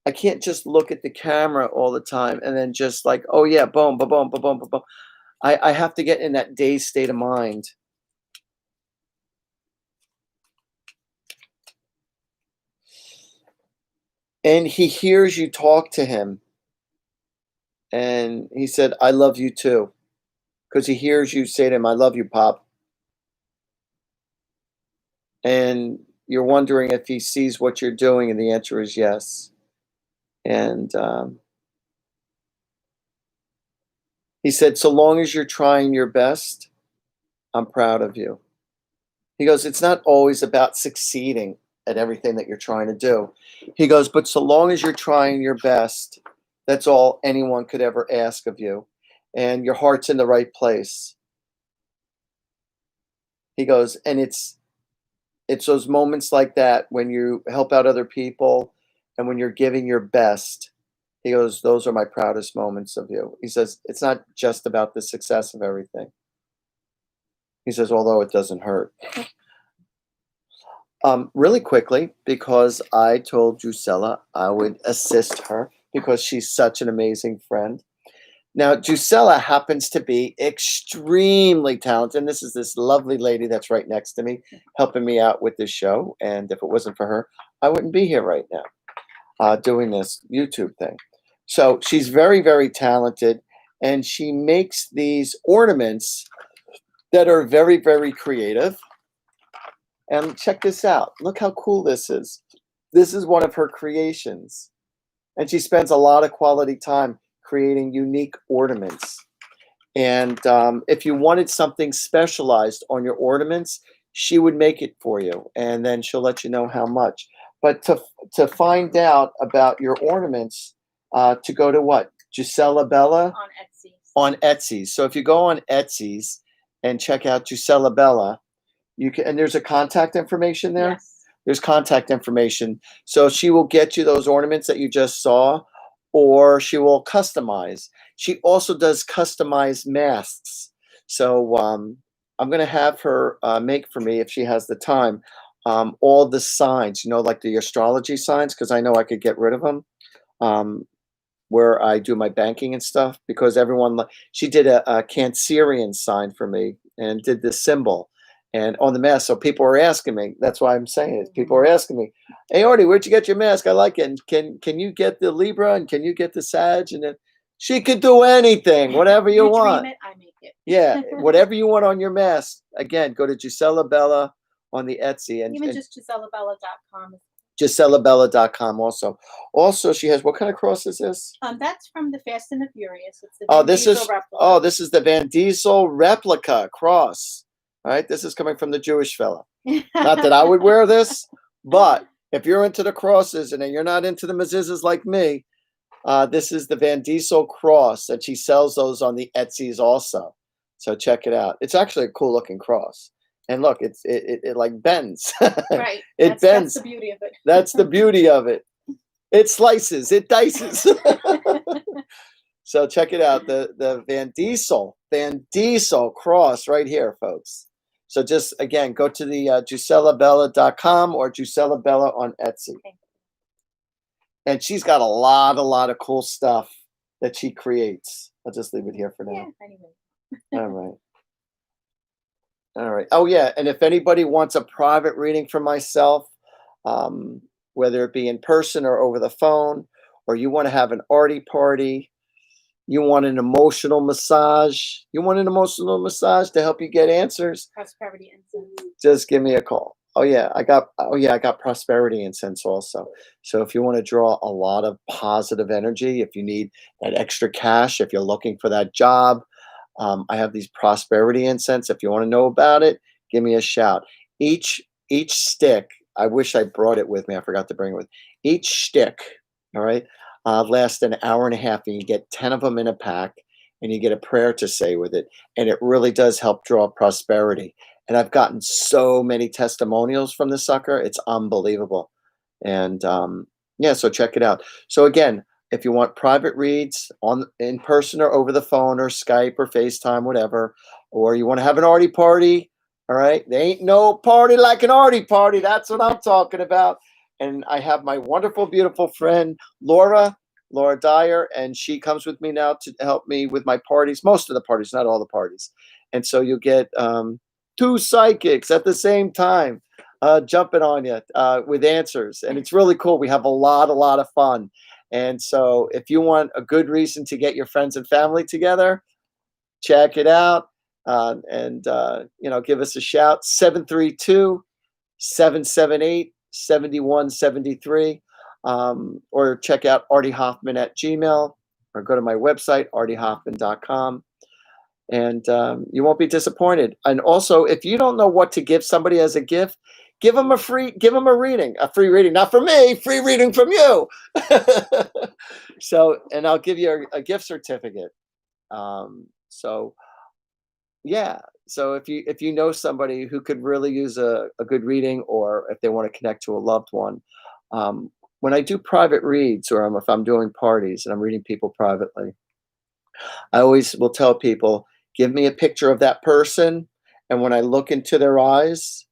I can't just look at the camera all the time and then just like, oh yeah, boom, boom, boom, boom, boom, boom. I have to get in that dazed state of mind. And he hears you talk to him. And he said, I love you too. Because he hears you say to him, I love you, Pop. And you're wondering if he sees what you're doing. And the answer is yes. And he said, so long as you're trying your best, I'm proud of you. He goes, it's not always about succeeding at everything that you're trying to do. He goes, but so long as you're trying your best, that's all anyone could ever ask of you. And your heart's in the right place. He goes, and it's those moments like that when you help out other people and when you're giving your best. He goes, those are my proudest moments of you. He says, it's not just about the success of everything. He says, although it doesn't hurt. Really quickly, because I told Drusilla I would assist her because she's such an amazing friend. Now, Drusilla happens to be extremely talented. And this is this lovely lady that's right next to me, helping me out with this show. And if it wasn't for her, I wouldn't be here right now doing this YouTube thing. So she's very, very talented. And she makes these ornaments that are very, very creative. And check this out. Look how cool this is. This is one of her creations. And she spends a lot of quality time creating unique ornaments. And if you wanted something specialized on your ornaments, she would make it for you. And then she'll let you know how much. But to find out about your ornaments, to go to what? Gisela Bella? On Etsy. On Etsy. So if you go on Etsy's and check out Gisela Bella, you can, and there's a contact information there. Yes. There's contact information. So she will get you those ornaments that you just saw, or she will customize. She also does customized masks. So I'm going to have her make for me, if she has the time, all the signs, like the astrology signs, because I know I could get rid of them, where I do my banking and stuff, because she did a Cancerian sign for me and did this symbol. And on the mask, so people are asking me. That's why I'm saying it. People are asking me, "Hey, Artie, where'd you get your mask? I like it. And can you get the Libra and can you get the Sag?" And then she could do anything, whatever you want. Dream it, I make it. Yeah, whatever you want on your mask. Again, go to Gisela Bella on the Etsy and Even just GiselaBella.com. GiselaBella.com also. Also, she has, what kind of cross is this? That's from the Fast and the Furious. It's the this is the Van Diesel replica cross. All right, this is coming from the Jewish fella. Not that I would wear this, but if you're into the crosses and you're not into the mezuzahs like me, this is the Van Diesel cross, and she sells those on the Etsy's also. So check it out. It's actually a cool looking cross. And look, it like bends. Right. It bends. That's the beauty of it. That's the beauty of it. It slices, it dices. So check it out. The Van Diesel cross right here, folks. So just, again, go to the GiselaBella.com or Gisela Bella on Etsy. And she's got a lot of cool stuff that she creates. I'll just leave it here for now. Yeah, anyway. All right. All right. Oh, yeah. And if anybody wants a private reading from myself, whether it be in person or over the phone, or you want to have an Artie party, you want an emotional massage, to help you get answers, Prosperity incense. just give me a call. I got prosperity incense also. So if you want to draw a lot of positive energy, if you need that extra cash, if you're looking for that job, I have these prosperity incense. If you want to know about it, give me a shout. Each stick, I wish I brought it with me. I forgot to bring it with. Each stick, all right, lasts an hour and a half, and you get 10 of them in a pack, and you get a prayer to say with it. And it really does help draw prosperity. And I've gotten so many testimonials from the sucker. It's unbelievable. And so check it out. So again, if you want private reads in person or over the phone or Skype or FaceTime, whatever, or you want to have an Artie party, all right, there ain't no party like an Artie party. That's what I'm talking about. And I have my wonderful, beautiful friend, Laura Dyer, and she comes with me now to help me with my parties, most of the parties, not all the parties. And so you'll get 2 psychics at the same time jumping on you with answers. And it's really cool. We have a lot of fun. And so if you want a good reason to get your friends and family together, check it out. Give us a shout, 732-778-7173. Or check out Artiehoffman at Gmail, or go to my website, Artiehoffman.com. And you won't be disappointed. And also, if you don't know what to give somebody as a gift, give them a reading, not from me, free reading from you. So, and I'll give you a gift certificate. So if you know somebody who could really use a good reading, or if they want to connect to a loved one, when I do private reads, or if I'm doing parties and I'm reading people privately, I always will tell people, give me a picture of that person. And when I look into their eyes,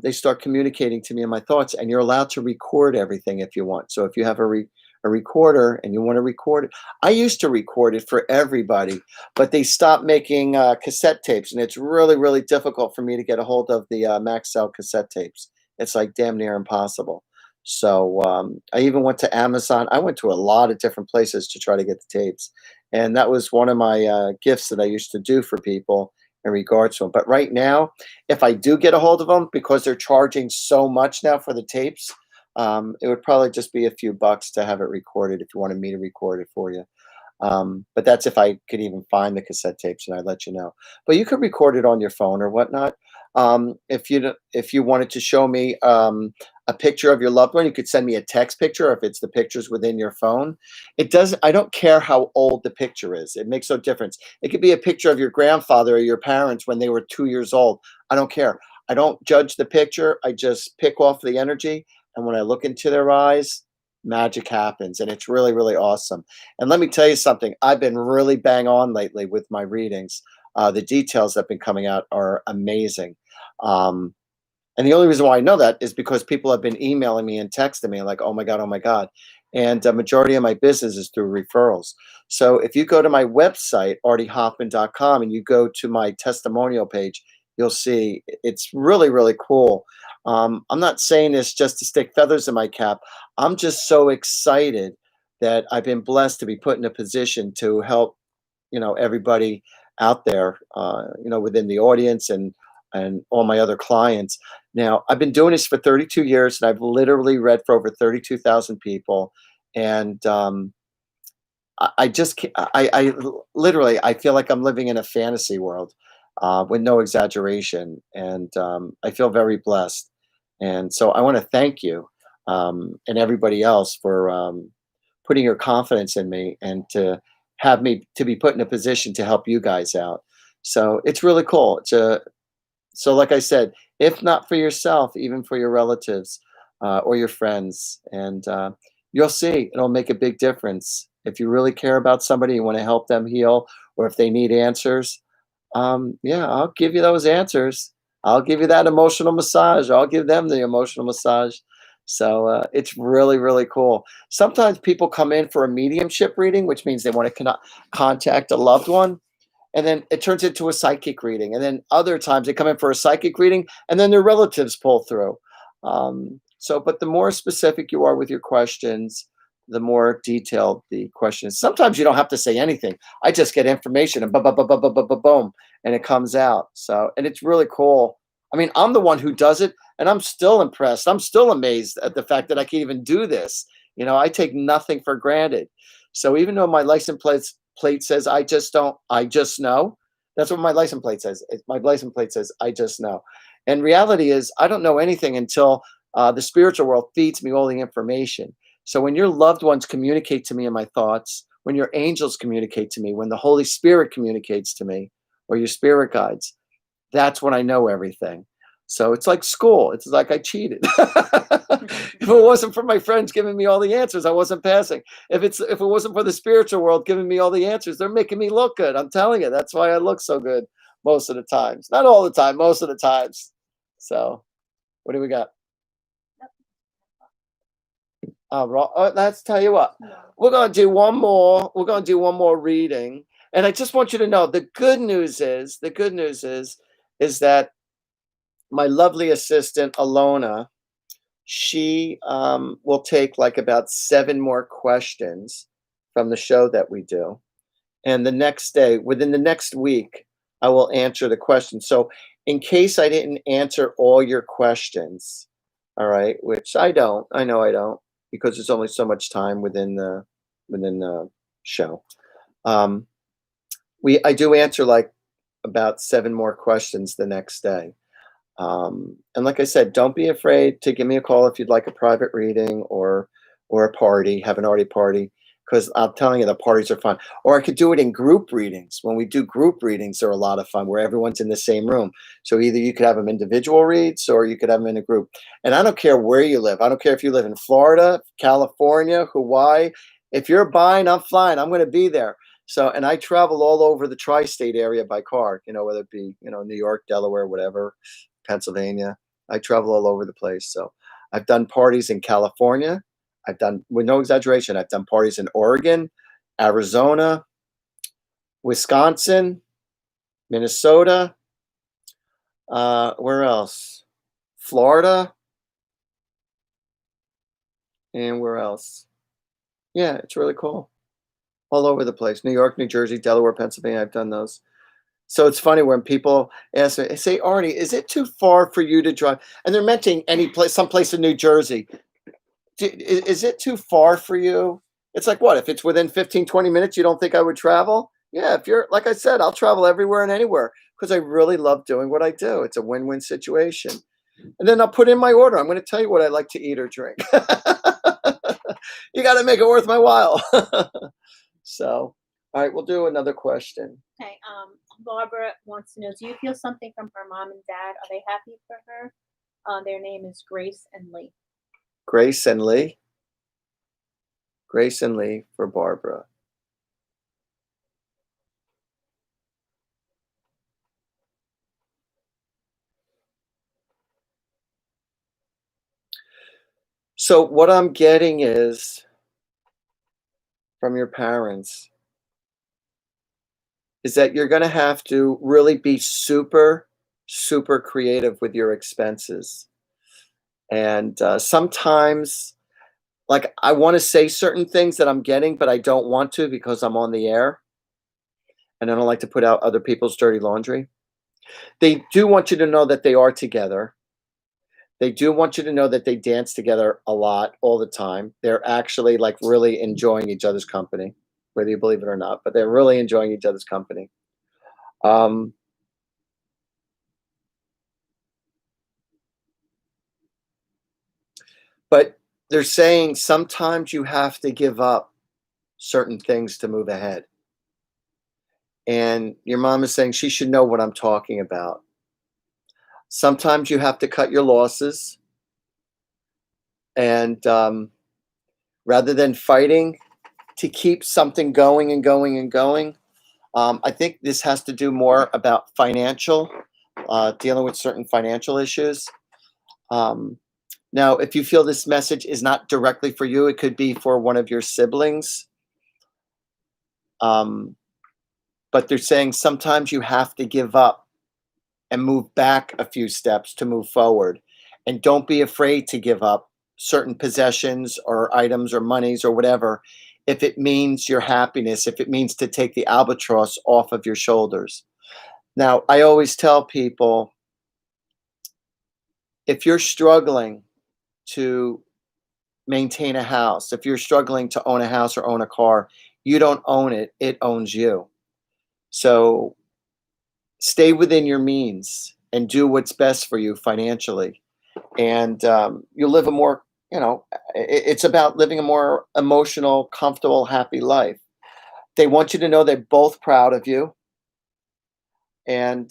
they start communicating to me in my thoughts, and you're allowed to record everything if you want. So if you have a recorder and you want to record it, I used to record it for everybody, but they stopped making cassette tapes, and it's really, really difficult for me to get a hold of the Maxell cassette tapes. It's like damn near impossible. So I even went to Amazon. I went to a lot of different places to try to get the tapes, and that was one of my gifts that I used to do for people in regards to them. But right now, if I do get a hold of them, because they're charging so much now for the tapes, it would probably just be a few bucks to have it recorded if you wanted me to record it for you. But that's if I could even find the cassette tapes, and I'd let you know. But you could record it on your phone or whatnot. If you wanted to show me a picture of your loved one, you could send me a text picture. If it's the pictures within your phone, it doesn't. I don't care how old the picture is. It makes no difference. It could be a picture of your grandfather or your parents when they were 2 years old. I don't care. I don't judge the picture. I just pick off the energy, and when I look into their eyes, magic happens, and it's really, really awesome. And let me tell you something. I've been really bang on lately with my readings. The details that have been coming out are amazing. Um, and the only reason why I know that is because people have been emailing me and texting me like, oh my God, oh my God. And the majority of my business is through referrals. So if you go to my website, artiehoffman.com, and you go to my testimonial page, you'll see it's really, really cool. I'm not saying this just to stick feathers in my cap. I'm just so excited that I've been blessed to be put in a position to help, everybody out there, within the audience and all my other clients. Now, I've been doing this for 32 years, and I've literally read for over 32,000 people. And I just, I literally, I feel like I'm living in a fantasy world with no exaggeration. And I feel very blessed. And so I want to thank you and everybody else for putting your confidence in me and to have me to be put in a position to help you guys out. So it's really cool. So like I said, if not for yourself, even for your relatives or your friends, and you'll see it'll make a big difference. If you really care about somebody, you want to help them heal, or if they need answers, yeah, I'll give you those answers. I'll give you that emotional massage. I'll give them the emotional massage. So it's really, really cool. Sometimes people come in for a mediumship reading, which means they want to contact a loved one, and then it turns into a psychic reading. And then other times they come in for a psychic reading, and then their relatives pull through. But the more specific you are with your questions, the more detailed the questions. Sometimes you don't have to say anything. I just get information and boom, and it comes out. So, and it's really cool. I mean, I'm the one who does it, and I'm still impressed. I'm still amazed at the fact that I can even do this. I take nothing for granted. So even though my license plate says I just don't, I just know. That's what my license plate says. My license plate says I just know. And reality is I don't know anything until the spiritual world feeds me all the information. So when your loved ones communicate to me in my thoughts, when your angels communicate to me, when the Holy Spirit communicates to me, or your spirit guides, that's when I know everything. So it's like school. It's like I cheated. If it wasn't for my friends giving me all the answers, I wasn't passing. If it wasn't for the spiritual world giving me all the answers, they're making me look good. I'm telling you, that's why I look so good most of the times. Not all the time, most of the times. So what do we got? Let's tell you what. We're gonna do one more. We're gonna do one more reading. And I just want you to know the good news is that my lovely assistant Alona, she will take like about 7 more questions from the show that we do. And the next day, within the next week, I will answer the question. So in case I didn't answer all your questions, all right, which I know I don't, because there's only so much time within the show. I do answer like about 7 more questions the next day. And like I said, don't be afraid to give me a call if you'd like a private reading or a party, have an Artie party, because I'm telling you, the parties are fun. Or I could do it in group readings. When we do group readings, they're a lot of fun where everyone's in the same room. So either you could have them individual reads or you could have them in a group. And I don't care where you live. I don't care if you live in Florida, California, Hawaii. If you're buying, I'm flying. I'm going to be there. So, and I travel all over the tri-state area by car, whether it be, New York, Delaware, whatever, Pennsylvania. I travel all over the place. So I've done parties in California. I've done, with no exaggeration, I've done parties in Oregon, Arizona, Wisconsin, Minnesota. Where else? Florida. And where else? Yeah, it's really cool. All over the place. New York, New Jersey, Delaware, Pennsylvania. I've done those. So it's funny when people ask me, say, Artie, is it too far for you to drive? And they're mentioning any place, someplace in New Jersey. Is it too far for you? It's like, what, if it's within 15, 20 minutes, you don't think I would travel? Yeah, if you're, like I said, I'll travel everywhere and anywhere because I really love doing what I do. It's a win-win situation. And then I'll put in my order. I'm going to tell you what I like to eat or drink. You got to make it worth my while. So, all right, we'll do another question. Okay. Barbara wants to know, do you feel something from her mom and dad? Are they happy for her? Their name is Grace and Lee. Grace and Lee. Grace and Lee for Barbara. So what I'm getting is from your parents is that you're going to have to really be super, super creative with your expenses. And sometimes, like, I want to say certain things that I'm getting, but I don't want to because I'm on the air. And I don't like to put out other people's dirty laundry. They do want you to know that they are together. They do want you to know that they dance together a lot, all the time. They're actually like really enjoying each other's company, whether you believe it or not, but they're really enjoying each other's company. But they're saying sometimes you have to give up certain things to move ahead. And your mom is saying she should know what I'm talking about. Sometimes you have to cut your losses. And rather than fighting to keep something going and going and going, I think this has to do more about financial, dealing with certain financial issues. Now, if you feel this message is not directly for you, it could be for one of your siblings. But they're saying sometimes you have to give up and move back a few steps to move forward. And don't be afraid to give up certain possessions or items or monies or whatever, if it means your happiness, if it means to take the albatross off of your shoulders. Now, I always tell people, if you're struggling to maintain a house, if you're struggling to own a house or own a car, you don't own it, it owns you. So stay within your means and do what's best for you financially. And you'll live a more, it's about living a more emotional, comfortable, happy life. They want you to know they're both proud of you. And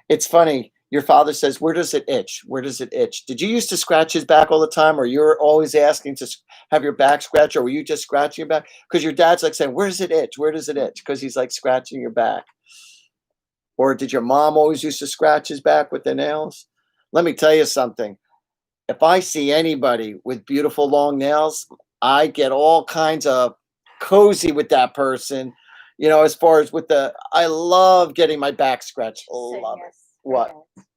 it's funny. Your father says, where does it itch? Where does it itch? Did you used to scratch his back all the time, or you're always asking to have your back scratched, or were you just scratching your back? Because your dad's like saying, where does it itch? Where does it itch? Because he's like scratching your back. Or did your mom always used to scratch his back with the nails? Let me tell you something. If I see anybody with beautiful long nails, I get all kinds of cozy with that person. As far as I love getting my back scratched. Love it. What?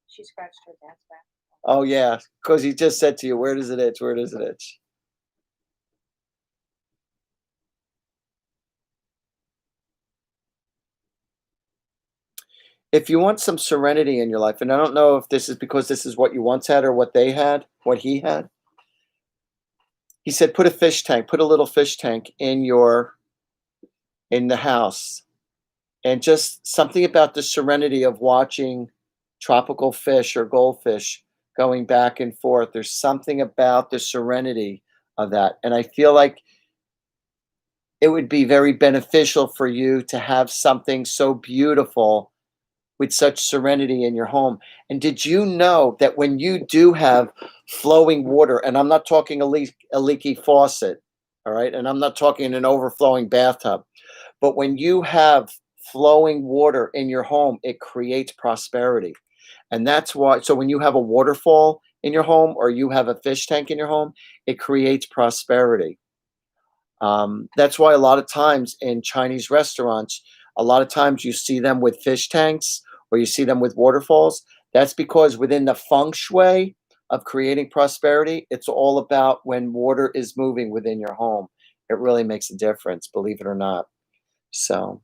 She scratched her dad's back. Oh, yeah. Because he just said to you, where does it itch? Where does it itch? If you want some serenity in your life, and I don't know if this is because this is what you once had or what they had, what he had. He said, put a little fish tank in the house. And just something about the serenity of watching tropical fish or goldfish going back and forth. There's something about the serenity of that. And I feel like it would be very beneficial for you to have something so beautiful with such serenity in your home. And did you know that when you do have flowing water, and I'm not talking a leaky faucet, all right, and I'm not talking an overflowing bathtub, but when you have flowing water in your home, it creates prosperity. And that's why, so when you have a waterfall in your home or you have a fish tank in your home, it creates prosperity. That's why a lot of times in Chinese restaurants, a lot of times you see them with fish tanks or you see them with waterfalls. That's because within the feng shui of creating prosperity, it's all about when water is moving within your home. It really makes a difference, believe it or not. So,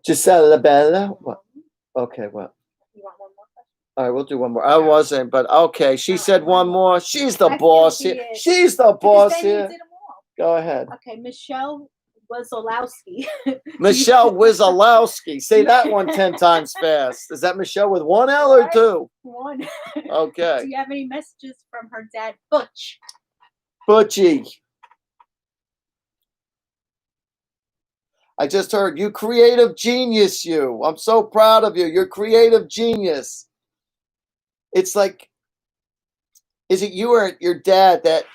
Gisela Bella, what? Okay, what? You want one more question? All right, we'll do one more. I wasn't, but okay. She said one more. She's the I boss feel here. she is. She's the Because boss then you here. did them all. Go ahead. Okay, Michelle Wazolowski. Michelle Wizolowski. Say that one 10 times fast. Is that Michelle with one L or two? One. Okay. Do you have any messages from her dad, Butch? Butchie. I just heard you creative genius, you. I'm so proud of you. You're creative genius. It's like, is it you or your dad that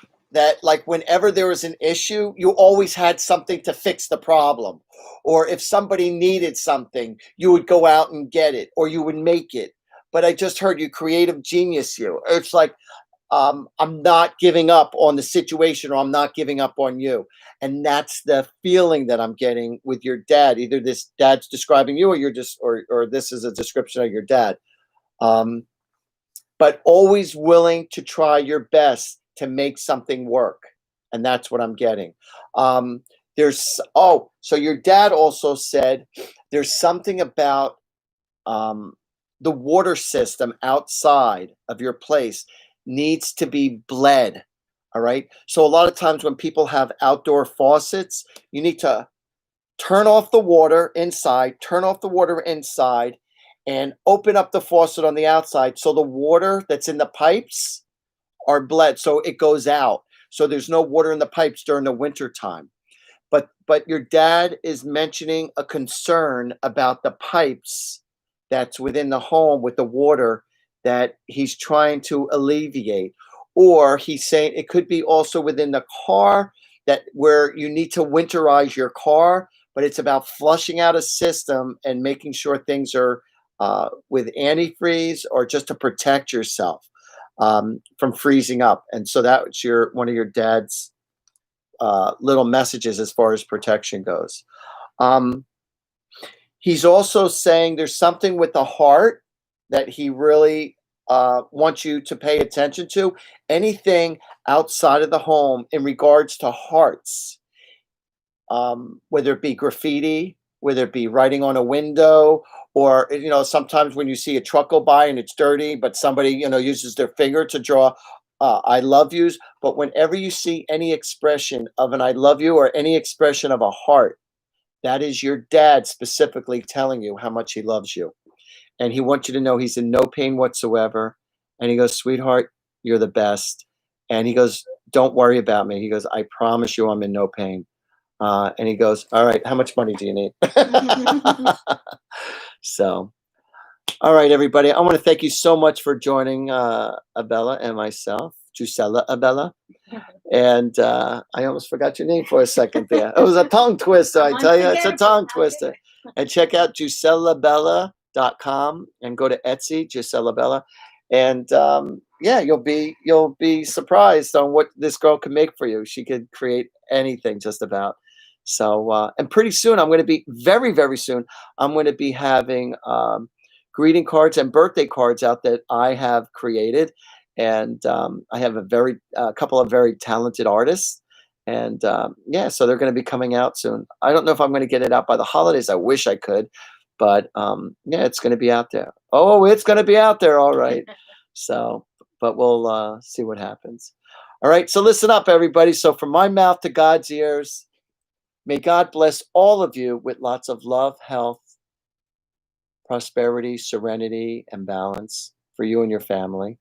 like whenever there was an issue, you always had something to fix the problem? Or if somebody needed something, you would go out and get it or you would make it. But I just heard you creative genius, you. It's like, I'm not giving up on the situation or I'm not giving up on you. And that's the feeling that I'm getting with your dad. Either this dad's describing you or you're just, or this is a description of your dad. But always willing to try your best to make something work. And that's what I'm getting. So your dad also said there's something about the water system outside of your place needs to be bled. All right. So a lot of times when people have outdoor faucets, you need to turn off the water inside, and open up the faucet on the outside. So the water that's in the pipes are bled. So it goes out. So there's no water in the pipes during the winter time. But your dad is mentioning a concern about the pipes that's within the home with the water that he's trying to alleviate. Or he's saying it could be also within the car that where you need to winterize your car, but it's about flushing out a system and making sure things are with antifreeze or just to protect yourself from freezing up. And so that's one of your dad's little messages as far as protection goes. He's also saying there's something with the heart that he really wants you to pay attention to. Anything outside of the home in regards to hearts, whether it be graffiti, whether it be writing on a window, or sometimes when you see a truck go by and it's dirty, but somebody uses their finger to draw I love yous. But whenever you see any expression of an I love you or any expression of a heart, that is your dad specifically telling you how much he loves you. And he wants you to know he's in no pain whatsoever. And he goes, sweetheart, you're the best. And he goes, don't worry about me. He goes, I promise you I'm in no pain. And he goes, all right, how much money do you need? So, all right, everybody. I want to thank you so much for joining Abella and myself, Gisela Abella. And I almost forgot your name for a second there. It was a tongue twister, I tell you. It's a tongue twister. And check out GiselaBella.com and go to Etsy, Gisela Bella. And you'll be surprised on what this girl can make for you. She could create anything just about. So, and pretty soon, I'm going to be very, very soon, I'm going to be having greeting cards and birthday cards out that I have created. And I have a couple of very talented artists. And so they're going to be coming out soon. I don't know if I'm going to get it out by the holidays. I wish I could. But it's going to be out there. Oh, it's going to be out there. All right. So, but we'll see what happens. All right. So listen up, everybody. So from my mouth to God's ears, may God bless all of you with lots of love, health, prosperity, serenity, and balance for you and your family.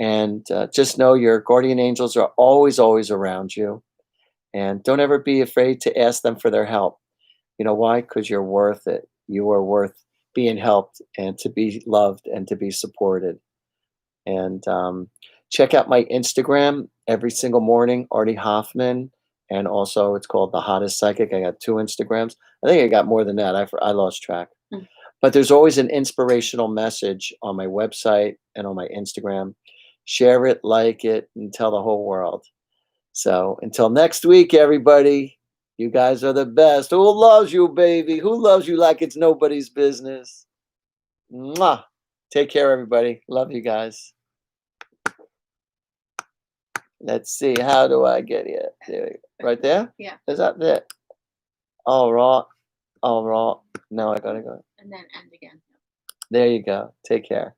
And just know your guardian angels are always, always around you. And don't ever be afraid to ask them for their help. You know why? Because you're worth it. You are worth being helped and to be loved and to be supported. And check out my Instagram every single morning, Artie Hoffman. And also, it's called The Hottest Psychic. I got 2 Instagrams. I think I got more than that. I lost track. Mm. But there's always an inspirational message on my website and on my Instagram. Share it, like it, and tell the whole world. So until next week, everybody, you guys are the best. Who loves you, baby? Who loves you like it's nobody's business? Mwah. Take care, everybody. Love you guys. Let's see. How do I get it? There, right there? Yeah. Is that it? All right. All right. Now I gotta go. And then end again. There you go. Take care.